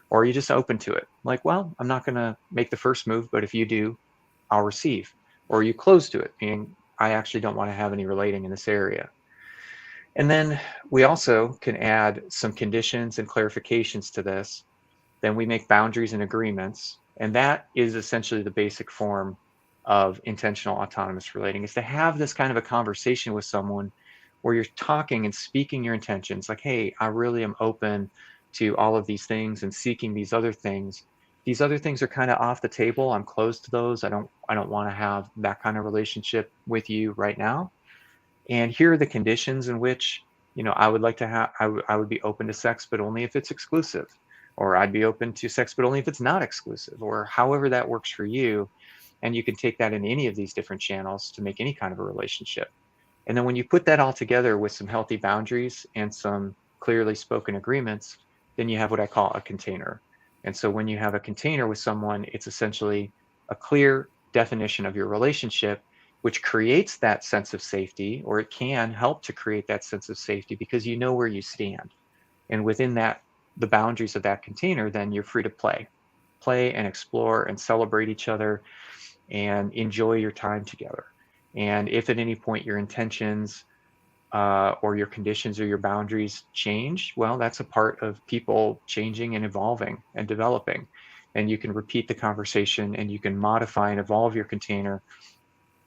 Speaker 2: Or are you just open to it? Like, well, I'm not going to make the first move, but if you do, I'll receive. Or are you closed to it, meaning I actually don't want to have any relating in this area? And then we also can add some conditions and clarifications to this. Then we make boundaries and agreements. And that is essentially the basic form of intentional autonomous relating, is to have this kind of a conversation with someone where you're talking and speaking your intentions, like, hey, I really am open to all of these things and seeking these other things. These other things are kind of off the table. I'm closed to those. I don't want to have that kind of relationship with you right now. And here are the conditions in which, I would like to have, I would be open to sex, but only if it's exclusive, or I'd be open to sex, but only if it's not exclusive, or however that works for you. And you can take that in any of these different channels to make any kind of a relationship. And then when you put that all together with some healthy boundaries and some clearly spoken agreements, then you have what I call a container. And so when you have a container with someone, it's essentially a clear definition of your relationship, which creates that sense of safety, or it can help to create that sense of safety because you know where you stand. And within that, the boundaries of that container, then you're free to play and explore and celebrate each other and enjoy your time together. And if at any point your intentions or your conditions or your boundaries change, well, that's a part of people changing and evolving and developing. And you can repeat the conversation and you can modify and evolve your container.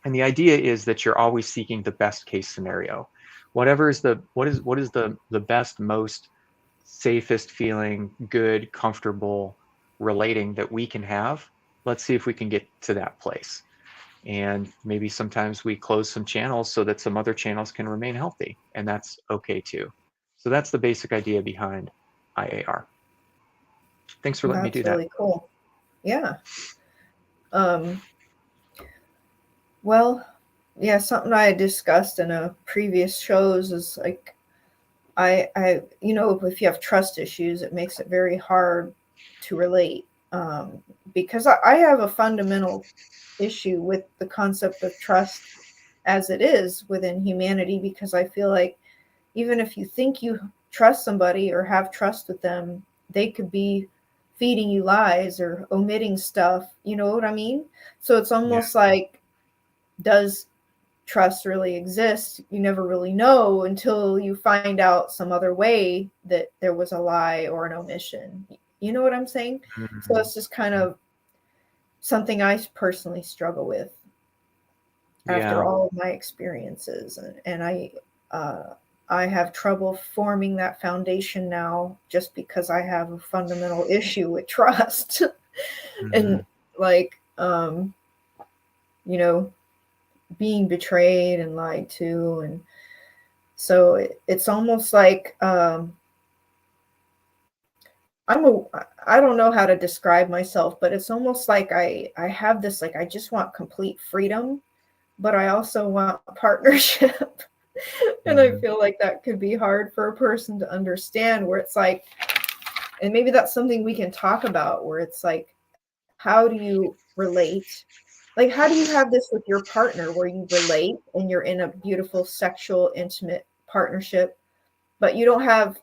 Speaker 2: And the idea is that you're always seeking the best case scenario. Whatever is the best, most safest feeling, good, comfortable relating that we can have. Let's see if we can get to that place. And maybe sometimes we close some channels so that some other channels can remain healthy, and that's okay too. So that's the basic idea behind IAR. Thanks for letting me do
Speaker 1: That's
Speaker 2: that.
Speaker 1: really cool. Yeah. Um, well, yeah, something I had discussed in a previous shows is like if you have trust issues, it makes it very hard to relate. Because I have a fundamental issue with the concept of trust as it is within humanity, because I feel like even if you think you trust somebody or have trust with them, they could be feeding you lies or omitting stuff. You know what I mean? So it's
Speaker 2: Yeah.
Speaker 1: almost like, does trust really exist? You never really know until you find out some other way that there was a lie or an omission. You know what I'm saying? So
Speaker 2: Mhm.
Speaker 1: it's just kind of something I personally struggle with after
Speaker 2: Yeah.
Speaker 1: all of my experiences, and I have trouble forming that foundation now, just because I have a fundamental issue with trust. And
Speaker 2: Mhm.
Speaker 1: like, you know being betrayed and lied to, and so it's almost like, I don't know how to describe myself, but it's almost like I have this, like, I just want complete freedom, but I also want partnership. And I
Speaker 2: Mhm.
Speaker 1: feel like that could be hard for a person to understand, where it's like, and maybe that's something we can talk about, where it's like, how do you relate? Like, how do you have this with your partner, where you relate and you're in a beautiful sexual intimate partnership, but you don't have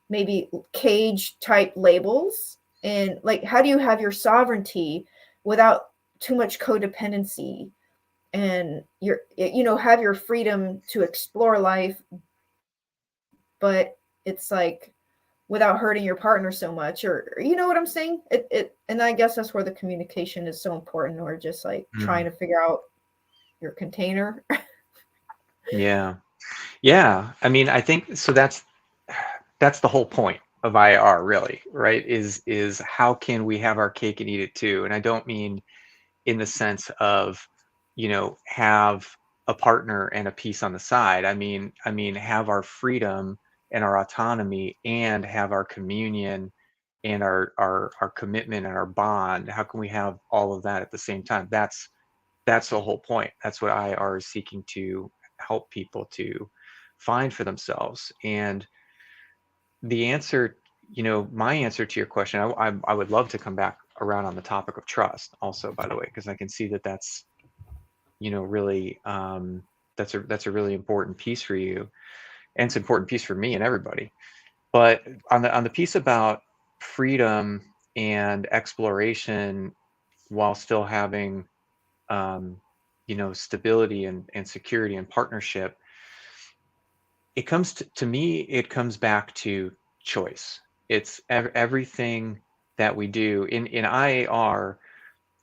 Speaker 1: maybe cage type labels? And like, how do you have your sovereignty without too much codependency, and have your freedom to explore life, but it's like, without hurting your partner so much, or you know what I'm saying? And I guess that's where the communication is so important, or just like trying
Speaker 2: Mhm.
Speaker 1: to figure out your container.
Speaker 2: Yeah. Yeah. I mean, I think so. That's the whole point of IR, really, right? Is how can we have our cake and eat it too? And I don't mean in the sense of, have a partner and a piece on the side. I mean, have our freedom and our autonomy, and have our communion and our commitment and our bond. How can we have all of that at the same time? That's the whole point. That's what IR is seeking to help people to find for themselves. And the answer, my answer to your question, I would love to come back around on the topic of trust also, by the way, because I can see that that's, really, that's a really important piece for you, and it's an important piece for me and everybody. But on the piece about freedom and exploration while still having, stability and security and partnership, it comes to me, it comes back to choice. It's everything that we do in IAR.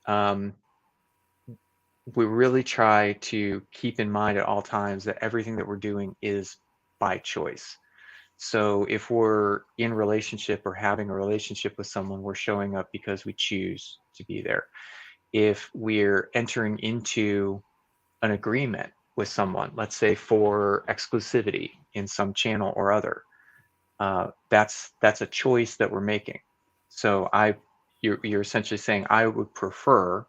Speaker 2: Um, we really try to keep in mind at all times that everything that we're doing is by choice. So if we're in relationship or having a relationship with someone, we're showing up because we choose to be there. If we're entering into an agreement with someone, let's say for exclusivity in some channel or other, that's a choice that we're making. So you're essentially saying, I would prefer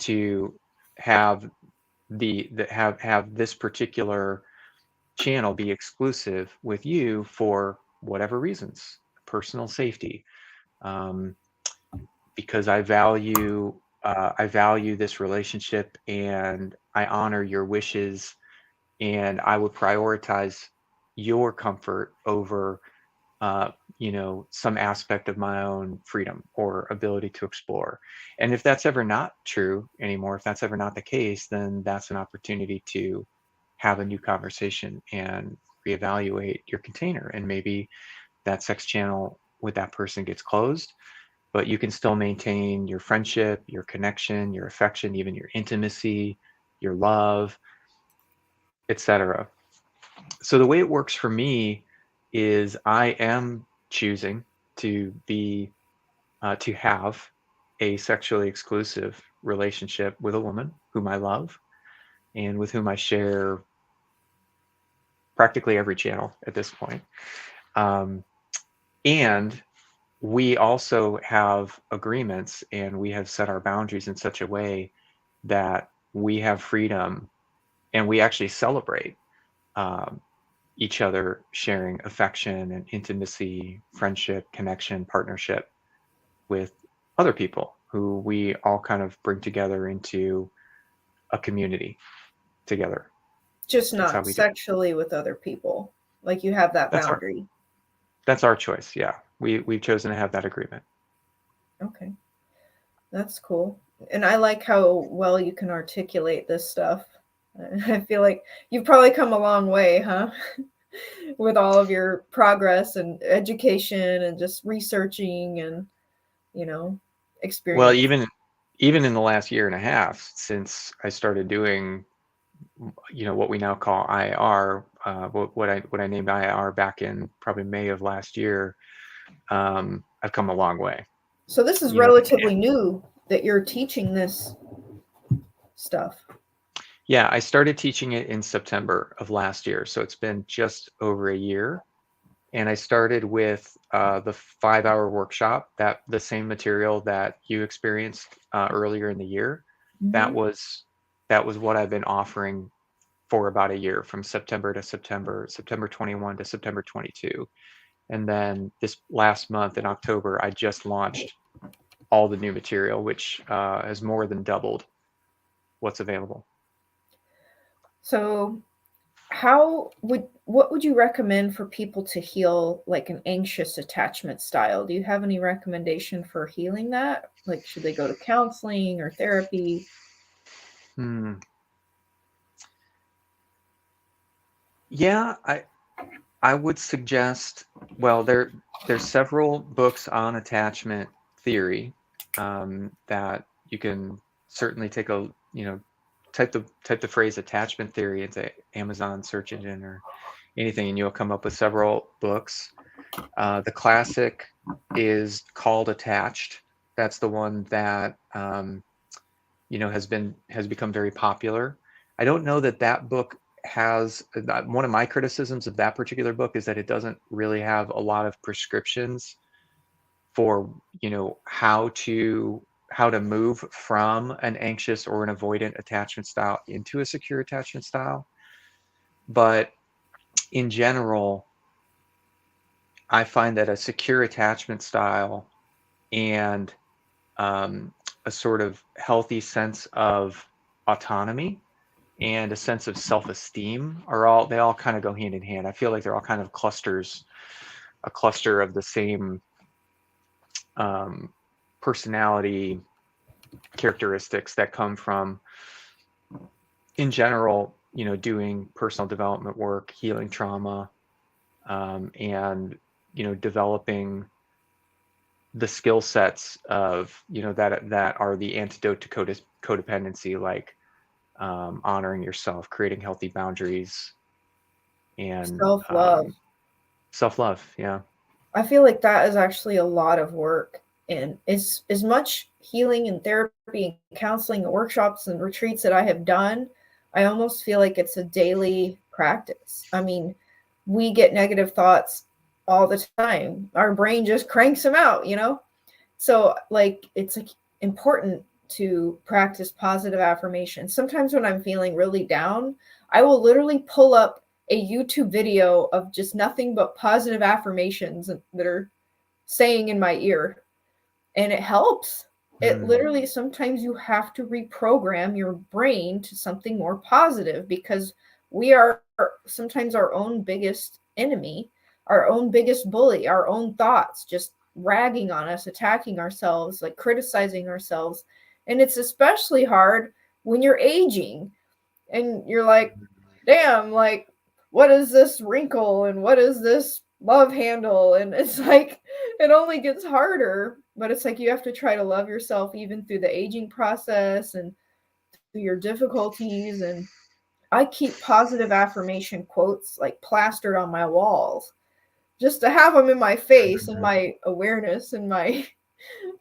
Speaker 2: to have have this particular channel be exclusive with you for whatever reasons, personal safety, um, because I value this relationship, and I honor your wishes, and I would prioritize your comfort over, some aspect of my own freedom or ability to explore. And if that's ever not true anymore, if that's ever not the case, then that's an opportunity to have a new conversation and reevaluate your container. And maybe that sex channel with that person gets closed, but you can still maintain your friendship, your connection, your affection, even your intimacy, your love, etc. So the way it works for me is I am choosing to be to have a sexually exclusive relationship with a woman whom I love and with whom I share practically every channel at this point. And we also have agreements, and we have set our boundaries in such a way that we have freedom, and we actually celebrate um, each other sharing affection and intimacy, friendship, connection, partnership with other people who we all kind of bring together into a community together.
Speaker 1: Just
Speaker 2: That's how
Speaker 1: not
Speaker 2: we do it.
Speaker 1: sexually with other people. Like you have that
Speaker 2: That's our
Speaker 1: boundary.
Speaker 2: that's our choice. Yeah, we've chosen to have that agreement.
Speaker 1: Okay. That's cool. And I like how well you can articulate this stuff. I feel like you've probably come a long way, huh? With all of your progress and education and just researching and, you know,
Speaker 2: Well,
Speaker 1: experience.
Speaker 2: even in the last year and a half since I started doing, what we now call IR, what I named IR back in probably May of last year, I've come a long way.
Speaker 1: So this is
Speaker 2: You know,
Speaker 1: relatively new that you're teaching this stuff.
Speaker 2: yeah, I started teaching it in September of last year, so it's been just over a year. And I started with the 5-hour workshop, that the same material that you experienced earlier in the year. That
Speaker 1: Mm-hmm.
Speaker 2: was that was what I've been offering for about a year, from September to September 21 to September 22. And then this last month in October, I just launched all the new material, which has more than doubled what's available.
Speaker 1: So what would you recommend for people to heal like an anxious attachment style? Do you have any recommendation for healing that? Like should they go to counseling or therapy?
Speaker 2: Hmm. Yeah, I would suggest, well, there's several books on attachment theory that you can certainly take a, type the phrase attachment theory into Amazon search engine or anything, and you'll come up with several books. The classic is called Attached. That's the one that has become very popular. I don't know that that book has, one of my criticisms of that particular book is that it doesn't really have a lot of prescriptions for how to move from an anxious or an avoidant attachment style into a secure attachment style. But in general, I find that a secure attachment style and a sort of healthy sense of autonomy and a sense of self-esteem they all kind of go hand in hand. I feel like they're all kind of a cluster of the same um, personality characteristics that come from, in general, doing personal development work, healing trauma, and developing the skill sets of that are the antidote to codependency, like honoring yourself, creating healthy boundaries, and
Speaker 1: Self-love.
Speaker 2: self-love. Yeah.
Speaker 1: I feel like that is actually a lot of work, and it's as much healing and therapy and counseling and workshops and retreats that I have done. I almost feel like it's a daily practice. I mean, we get negative thoughts all the time. Our brain just cranks them out. So like it's like important to practice positive affirmation. Sometimes when I'm feeling really down, I will literally pull up a YouTube video of just nothing but positive affirmations that are saying in my ear, and it helps. It
Speaker 2: Mm.
Speaker 1: literally, sometimes you have to reprogram your brain to something more positive, because we are sometimes our own biggest enemy, our own biggest bully, our own thoughts just ragging on us, attacking ourselves, like criticizing ourselves. And it's especially hard when you're aging and you're like, damn, like, what is this wrinkle and what is this love handle? And it's like, it only gets harder, but it's like you have to try to love yourself even through the aging process and through your difficulties. And I keep positive affirmation quotes like plastered on my walls just to have them in my face and
Speaker 2: Mhm.
Speaker 1: my awareness and my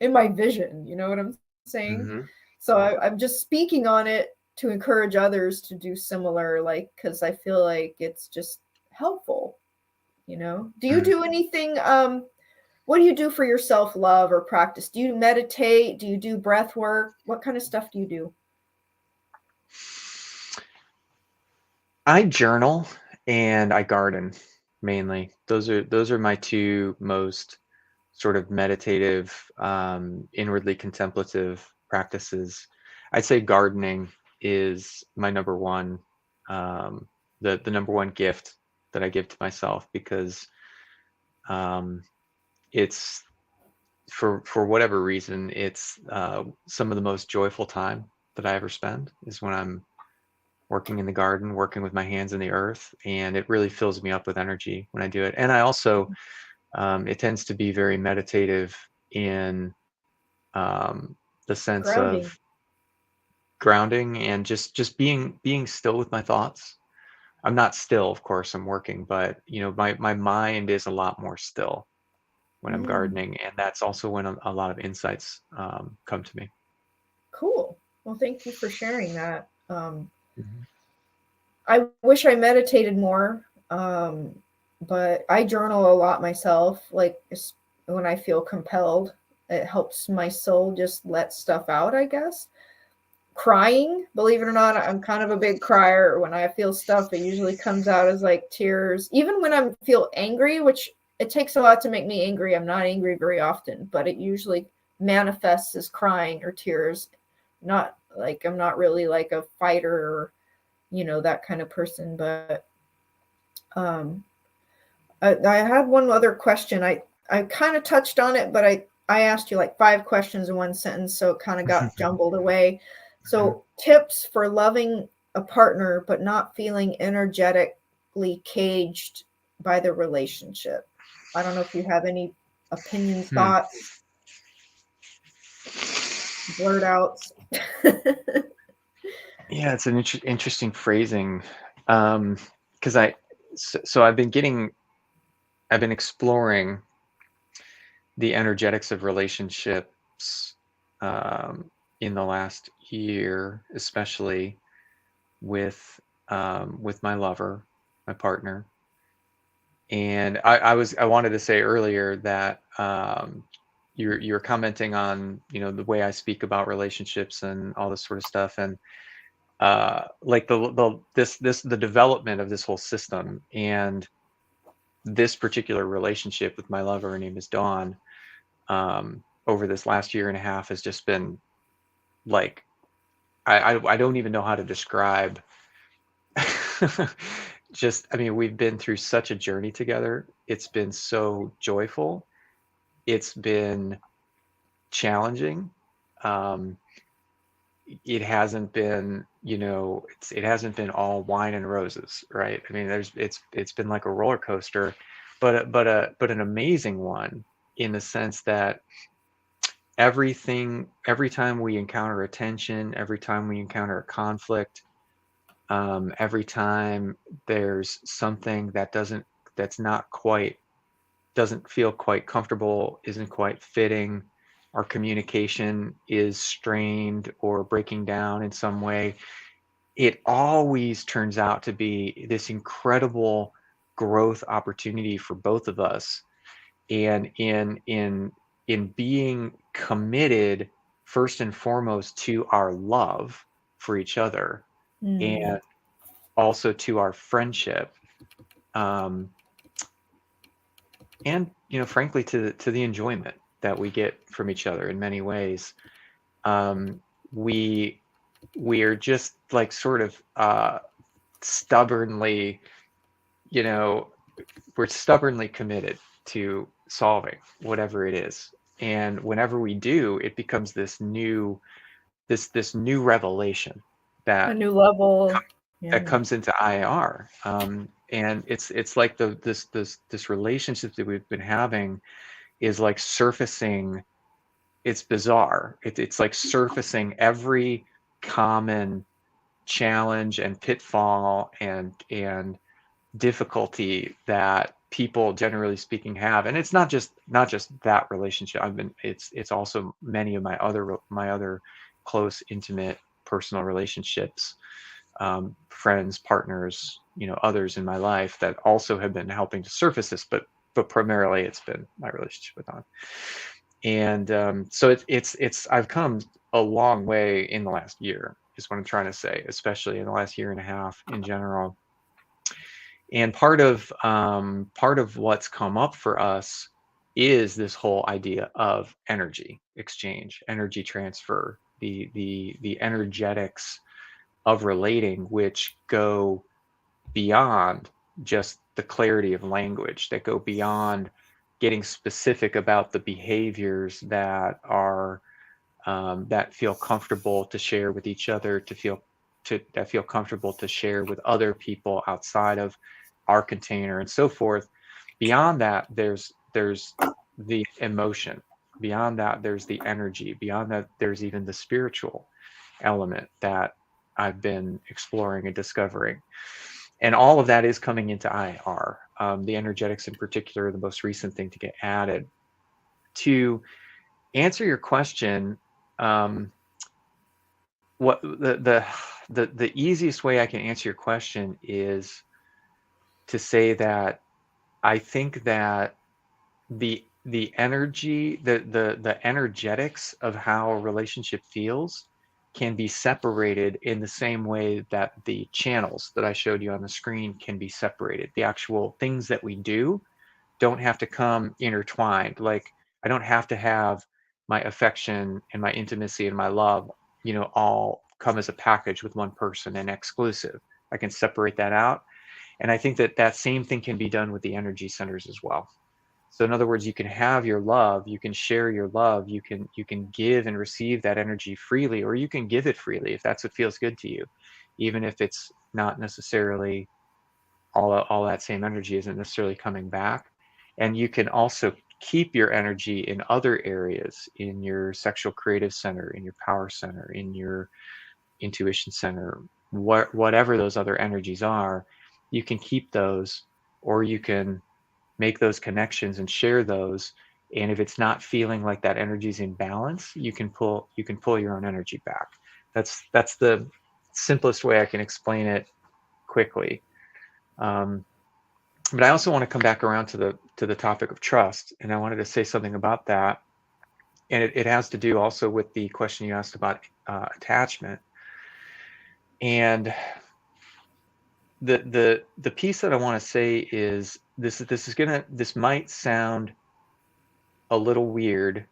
Speaker 1: in my vision. You know what I'm saying?
Speaker 2: Mhm.
Speaker 1: So I'm just speaking on it to encourage others to do similar, like, because I feel like it's just helpful, you know. Do you
Speaker 2: Mm.
Speaker 1: do anything? What do you do for your self-love or practice? Do you meditate? Do you do breath work? What kind of stuff do you do?
Speaker 2: I journal and I garden mainly. Those are my two most sort of meditative, inwardly contemplative practices. I'd say gardening is my number one, um, the number one gift that I give to myself, because um, it's for whatever reason, it's some of the most joyful time that I ever spend is when I'm working in the garden, working with my hands in the earth, and it really fills me up with energy when I do it. And I also, it tends to be very meditative in the sense
Speaker 1: Grounding.
Speaker 2: of grounding and just being still with my thoughts. I'm not still, of course, I'm working, but my mind is a lot more still when I'm
Speaker 1: Mm,
Speaker 2: gardening, and that's also when a lot of insights come to me.
Speaker 1: cool. Well, thank you for sharing that.
Speaker 2: Mhm.
Speaker 1: I wish I meditated more, but I journal a lot myself. Like when I feel compelled, it helps my soul just let stuff out, I guess. Crying, believe it or not, I'm kind of a big crier. When I feel stuff, it usually comes out as like tears. Even when I feel angry, which it takes a lot to make me angry. I'm not angry very often, but it usually manifests as crying or tears. Not like I'm not really like a fighter or that kind of person, but um I had one other question. I kind of touched on it, but I asked you like five questions in one sentence, so it kind of got jumbled away.
Speaker 2: Mhm.
Speaker 1: So tips for loving a partner but not feeling energetically caged by the relationship. I don't know if you have any opinions,
Speaker 2: Hmm.
Speaker 1: thoughts, blurt outs.
Speaker 2: Yeah, it's an interesting phrasing, because so I've been exploring the energetics of relationships um, in the last year, especially with my lover, my partner. And I wanted to say earlier that you're commenting on the way I speak about relationships and all this sort of stuff, and like the development of this whole system and this particular relationship with my lover, her name is Dawn, over this last year and a half has just been like I don't even know how to describe. Just, I mean, we've been through such a journey together. It's been so joyful. It's been challenging. Um, it hasn't been, it hasn't been all wine and roses, right? I mean, it's been like a roller coaster, but an amazing one, in the sense that every time we encounter a tension, every time we encounter a conflict, every time there's something that's not quite, doesn't feel quite comfortable, isn't quite fitting, our communication is strained or breaking down in some way, it always turns out to be this incredible growth opportunity for both of us. And in being committed first and foremost to our love for each other,
Speaker 1: Mm.
Speaker 2: and also to our friendship, um, and frankly, to the enjoyment that we get from each other in many ways. um, we we are just like sort of stubbornly, you know we're stubbornly committed to solving whatever it is, and whenever we do, it becomes this new revelation
Speaker 1: A
Speaker 2: that
Speaker 1: new level. Yeah.
Speaker 2: comes into IR. And it's like this relationship that we've been having is like surfacing. It's bizarre. It's like surfacing every common challenge and pitfall and difficulty that people, generally speaking, have. And it's not just that relationship. It's also many of my other close, intimate, personal relationships, friends, partners, others in my life that also have been helping to surface this, but primarily it's been my relationship with Don. And so I've come a long way in the last year, is what I'm trying to say, especially in the last year and a half in general. And part of what's come up for us is this whole idea of energy exchange, energy transfer, the energetics of relating, which go beyond just the clarity of language, that go beyond getting specific about the behaviors that are that feel comfortable to share with each other, that feel comfortable to share with other people outside of our container and so forth. Beyond that, there's the emotion. Beyond that, there's the energy. Beyond that, there's even the spiritual element that I've been exploring and discovering. And all of that is coming into IR. The energetics in particular, the most recent thing to get added. To answer your question, what the easiest way I can answer your question is to say that I think that the energy, the energetics of how a relationship feels can be separated in the same way that the channels that I showed you on the screen can be separated. The actual things that we do don't have to come intertwined. Like, I don't have to have my affection and my intimacy and my love, all come as a package with one person and exclusive. I can separate that out. And I think that same thing can be done with the energy centers as well. So in other words, you can have your love, you can share your love, you can give and receive that energy freely, or you can give it freely if that's what feels good to you, even if it's not necessarily all that same energy isn't necessarily coming back. And you can also keep your energy in other areas, in your sexual creative center, in your power center, in your intuition center, whatever those other energies are. You can keep those, or you can make those connections and share those. And if it's not feeling like that energy is in balance, you can pull your own energy back. That's the simplest way I can explain it quickly. But I also want to come back around to the topic of trust, and I wanted to say something about that. And it has to do also with the question you asked about attachment. And the piece that I want to say is this might sound a little weird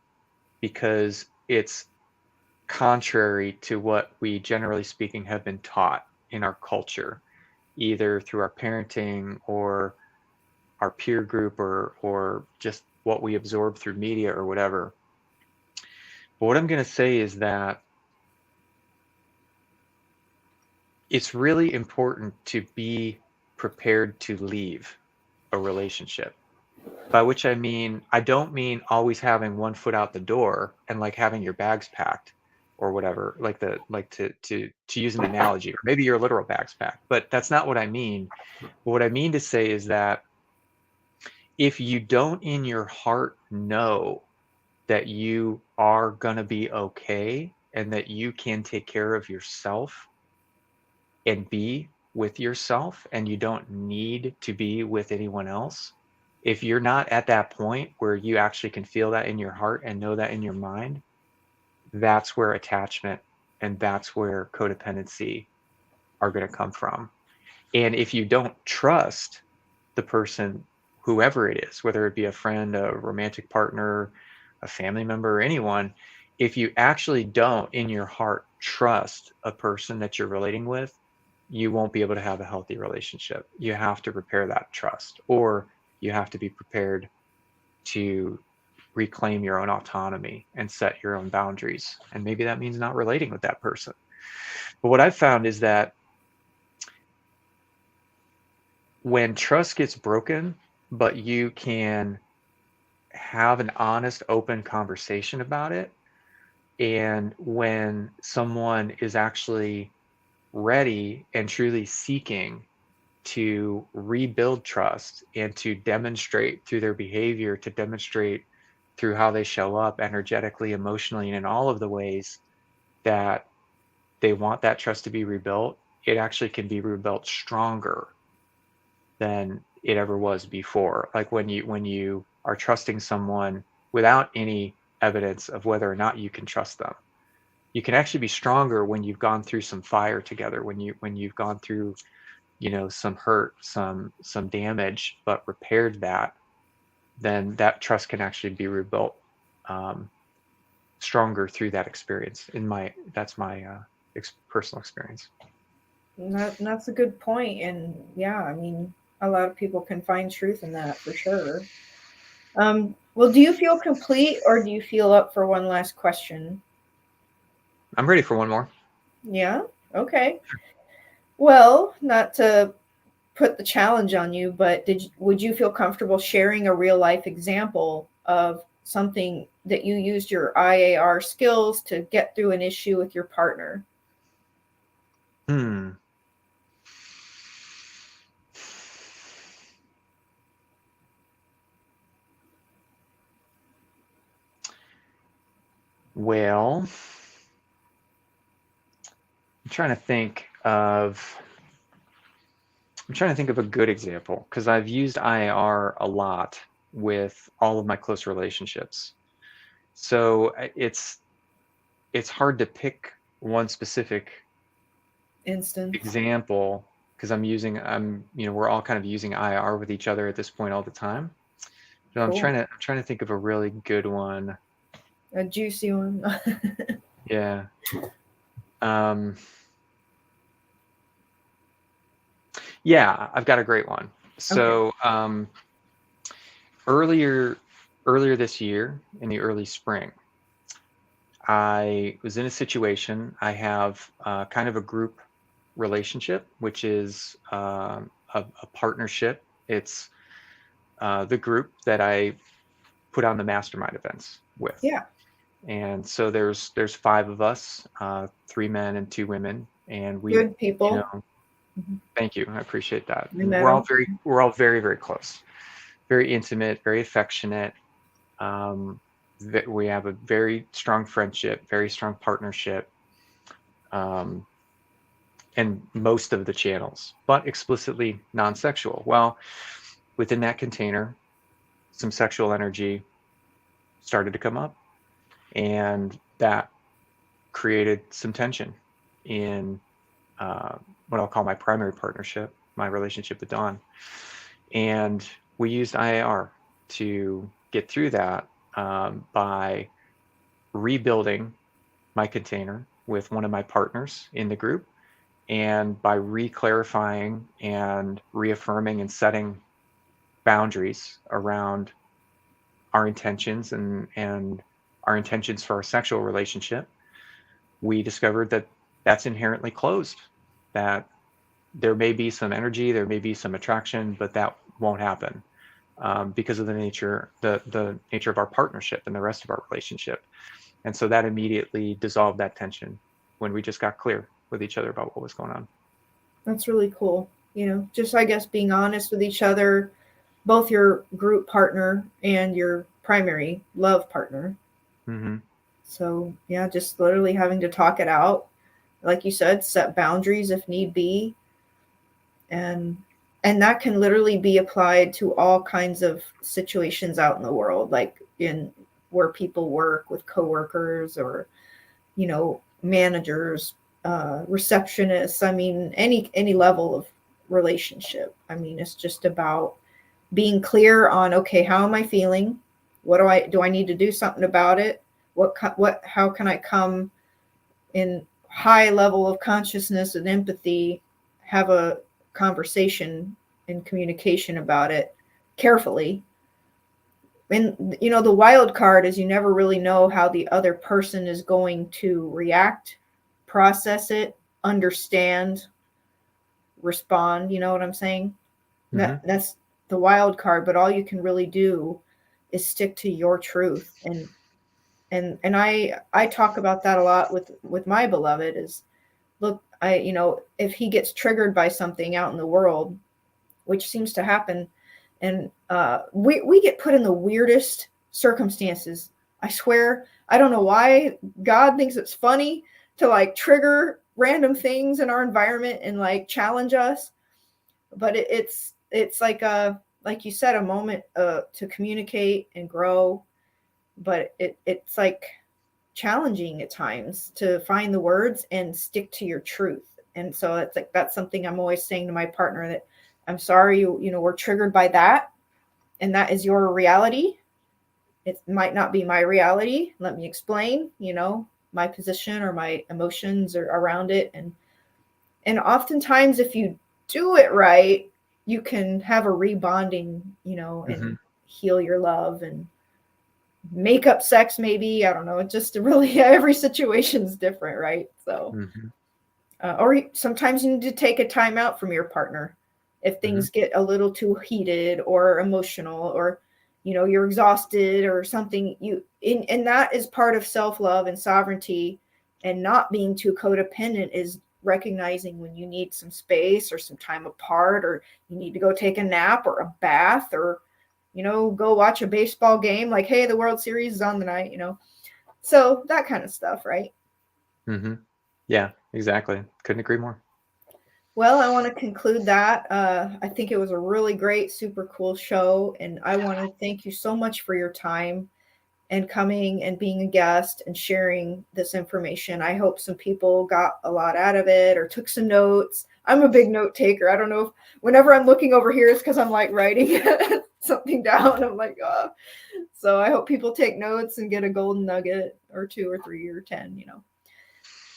Speaker 2: because it's contrary to what we, generally speaking, have been taught in our culture, either through our parenting or our peer group, or just what we absorb through media or whatever. But what I'm going to say is that it's really important to be prepared to leave a relationship. By which I mean, I don't mean always having one foot out the door and like having your bags packed or whatever, to use an analogy, or maybe your literal bags packed, but that's not what I mean. What I mean to say is that if you don't in your heart know that you are going to be okay and that you can take care of yourself and be with yourself and you don't need to be with anyone else, if you're not at that point where you actually can feel that in your heart and know that in your mind, that's where attachment and that's where codependency are going to come from. And if you don't trust the person, whoever it is, whether it be a friend, a romantic partner, a family member, or anyone, if you actually don't in your heart trust a person that you're relating with, you won't be able to have a healthy relationship. You have to repair that trust, or you have to be prepared to reclaim your own autonomy and set your own boundaries. And maybe that means not relating with that person. But what I've found is that when trust gets broken, but you can have an honest, open conversation about it, and when someone is actually ready and truly seeking to rebuild trust and to demonstrate through their behavior, to demonstrate through how they show up energetically, emotionally, and in all of the ways that they want that trust to be rebuilt, it actually can be rebuilt stronger than it ever was before. Like when you are trusting someone without any evidence of whether or not you can trust them, you can actually be stronger when you've gone through some fire together, when you've gone through, some hurt, some damage, but repaired that. Then that trust can actually be rebuilt stronger through that experience. That's my personal experience.
Speaker 1: That's a good point. And yeah, I mean, a lot of people can find truth in that for sure. Well, do you feel complete, or do you feel up for one last question?
Speaker 2: I'm ready for one more.
Speaker 1: Yeah. Okay. Well, not to put the challenge on you, but would you feel comfortable sharing a real life example of something that you used your IAR skills to get through an issue with your partner?
Speaker 2: Well, I'm trying to think of a good example, because I've used IAR a lot with all of my close relationships. So it's hard to pick one specific
Speaker 1: Instance.
Speaker 2: example, because we're all kind of using IAR with each other at this point all the time. So
Speaker 1: Cool.
Speaker 2: I'm trying to think of a really good one.
Speaker 1: A juicy one.
Speaker 2: Yeah. Yeah, I've got a great one. So earlier this year, in the early spring, I was in a situation. I have kind of a group relationship, which is a partnership. It's the group that I put on the mastermind events with.
Speaker 1: Yeah.
Speaker 2: And so there's 5 of us, 3 men and 2 women, and we,
Speaker 1: Good people.
Speaker 2: Thank you. I appreciate that.
Speaker 1: We
Speaker 2: We're all very, very close, very intimate, very affectionate. We have a very strong friendship, very strong partnership, and most of the channels, but explicitly non-sexual. Well, within that container, some sexual energy started to come up, and that created some tension in what I'll call my primary partnership, my relationship with Dawn. And we used IAR to get through that by rebuilding my container with one of my partners in the group, and by re-clarifying and reaffirming and setting boundaries around our intentions and our intentions for our sexual relationship. We discovered that that's inherently closed, that there may be some energy, there may be some attraction, but that won't happen because of the nature of our partnership and the rest of our relationship. And so that immediately dissolved that tension when we just got clear with each other about what was going on.
Speaker 1: That's really cool. Just, I guess, being honest with each other, both your group partner and your primary love partner.
Speaker 2: Mm-hmm.
Speaker 1: So yeah, just literally having to talk it out, like you said, set boundaries if need be, and that can literally be applied to all kinds of situations out in the world, like in where people work with coworkers, or managers, receptionists. I mean, any level of relationship. I mean, it's just about being clear on, okay, how am I feeling? What do I need to do something about it? How can I come in high level of consciousness and empathy, have a conversation and communication about it carefully. And the wild card is you never really know how the other person is going to react, process it, understand, respond. You know what I'm saying?
Speaker 2: Mm-hmm.
Speaker 1: That's the wild card, but all you can really do is stick to your truth. And I talk about that a lot with my beloved. Is, look, if he gets triggered by something out in the world, which seems to happen, and we get put in the weirdest circumstances. I swear, I don't know why God thinks it's funny, to like trigger random things in our environment and like challenge us. But it's like you said, a moment to communicate and grow. But it's like challenging at times to find the words and stick to your truth. And so it's like, that's something I'm always saying to my partner, that I'm sorry, we're triggered by that, and that is your reality. It might not be my reality. Let me explain, my position or my emotions or around it. And oftentimes if you do it right, you can have a rebonding, and heal your love and make up sex, maybe. I don't know. It just really, every situation's different, right? So, or sometimes you need to take a time out from your partner if things get a little too heated or emotional, or you're exhausted or something. And that is part of self-love and sovereignty, and not being too codependent is recognizing when you need some space or some time apart, or you need to go take a nap or a bath, or go watch a baseball game, like, hey, the World Series is on tonight, so that kind of stuff, right?
Speaker 2: Yeah, exactly. Couldn't agree more.
Speaker 1: Well, I want to conclude that. I think it was a really great, super cool show, and I want to thank you so much for your time and coming and being a guest and sharing this information. I hope some people got a lot out of it or took some notes. I'm a big note taker. I don't know if whenever I'm looking over here, it's because I'm like writing something down. I'm like, oh. So I hope people take notes and get a golden nugget or 2 or 3 or 10,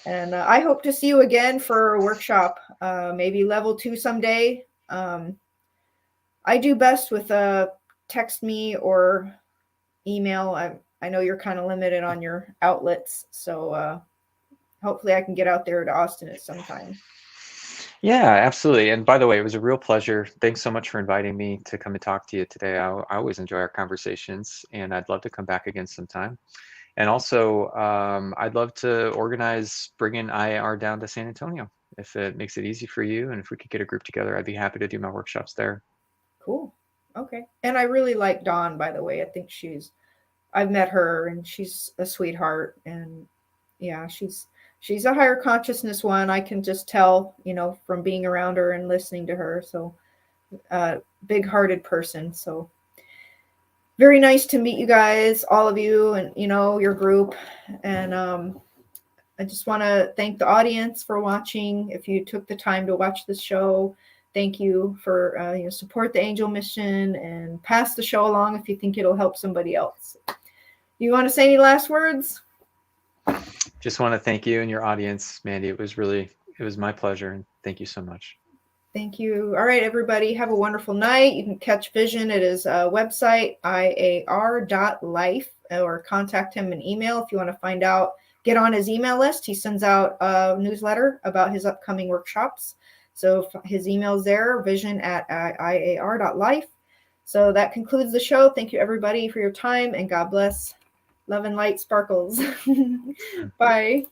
Speaker 1: And I hope to see you again for a workshop, maybe level 2 someday. I do best with text me or email. I know you're kind of limited on your outlets, so hopefully I can get out there to Austin at some time.
Speaker 2: Yeah, absolutely. And by the way, it was a real pleasure. Thanks so much for inviting me to come and talk to you today. I always enjoy our conversations, and I'd love to come back again sometime. And also, I'd love to organize bringing IAR down to San Antonio if it makes it easy for you. And if we could get a group together, I'd be happy to do my workshops there.
Speaker 1: Cool. Okay. And I really like Dawn, by the way. I think I've met her, and she's a sweetheart. And yeah, she's a higher consciousness one. I can just tell, from being around her and listening to her. So, big-hearted person. So very nice to meet you guys, all of you, and, your group. And I just want to thank the audience for watching. If you took the time to watch this show, thank you for support the Angel Mission and pass the show along if you think it'll help somebody else. You want to say any last words?
Speaker 2: Just want to thank you and your audience, Mandy. It was my pleasure, and thank you so much.
Speaker 1: Thank you. All right, everybody, have a wonderful night. You can catch Vision at his website, iar.life, or contact him in email if you want to find out. Get on his email list. He sends out a newsletter about his upcoming workshops. So his email is there, vision@iar.life. So that concludes the show. Thank you, everybody, for your time, and God bless. Love and light sparkles. Bye.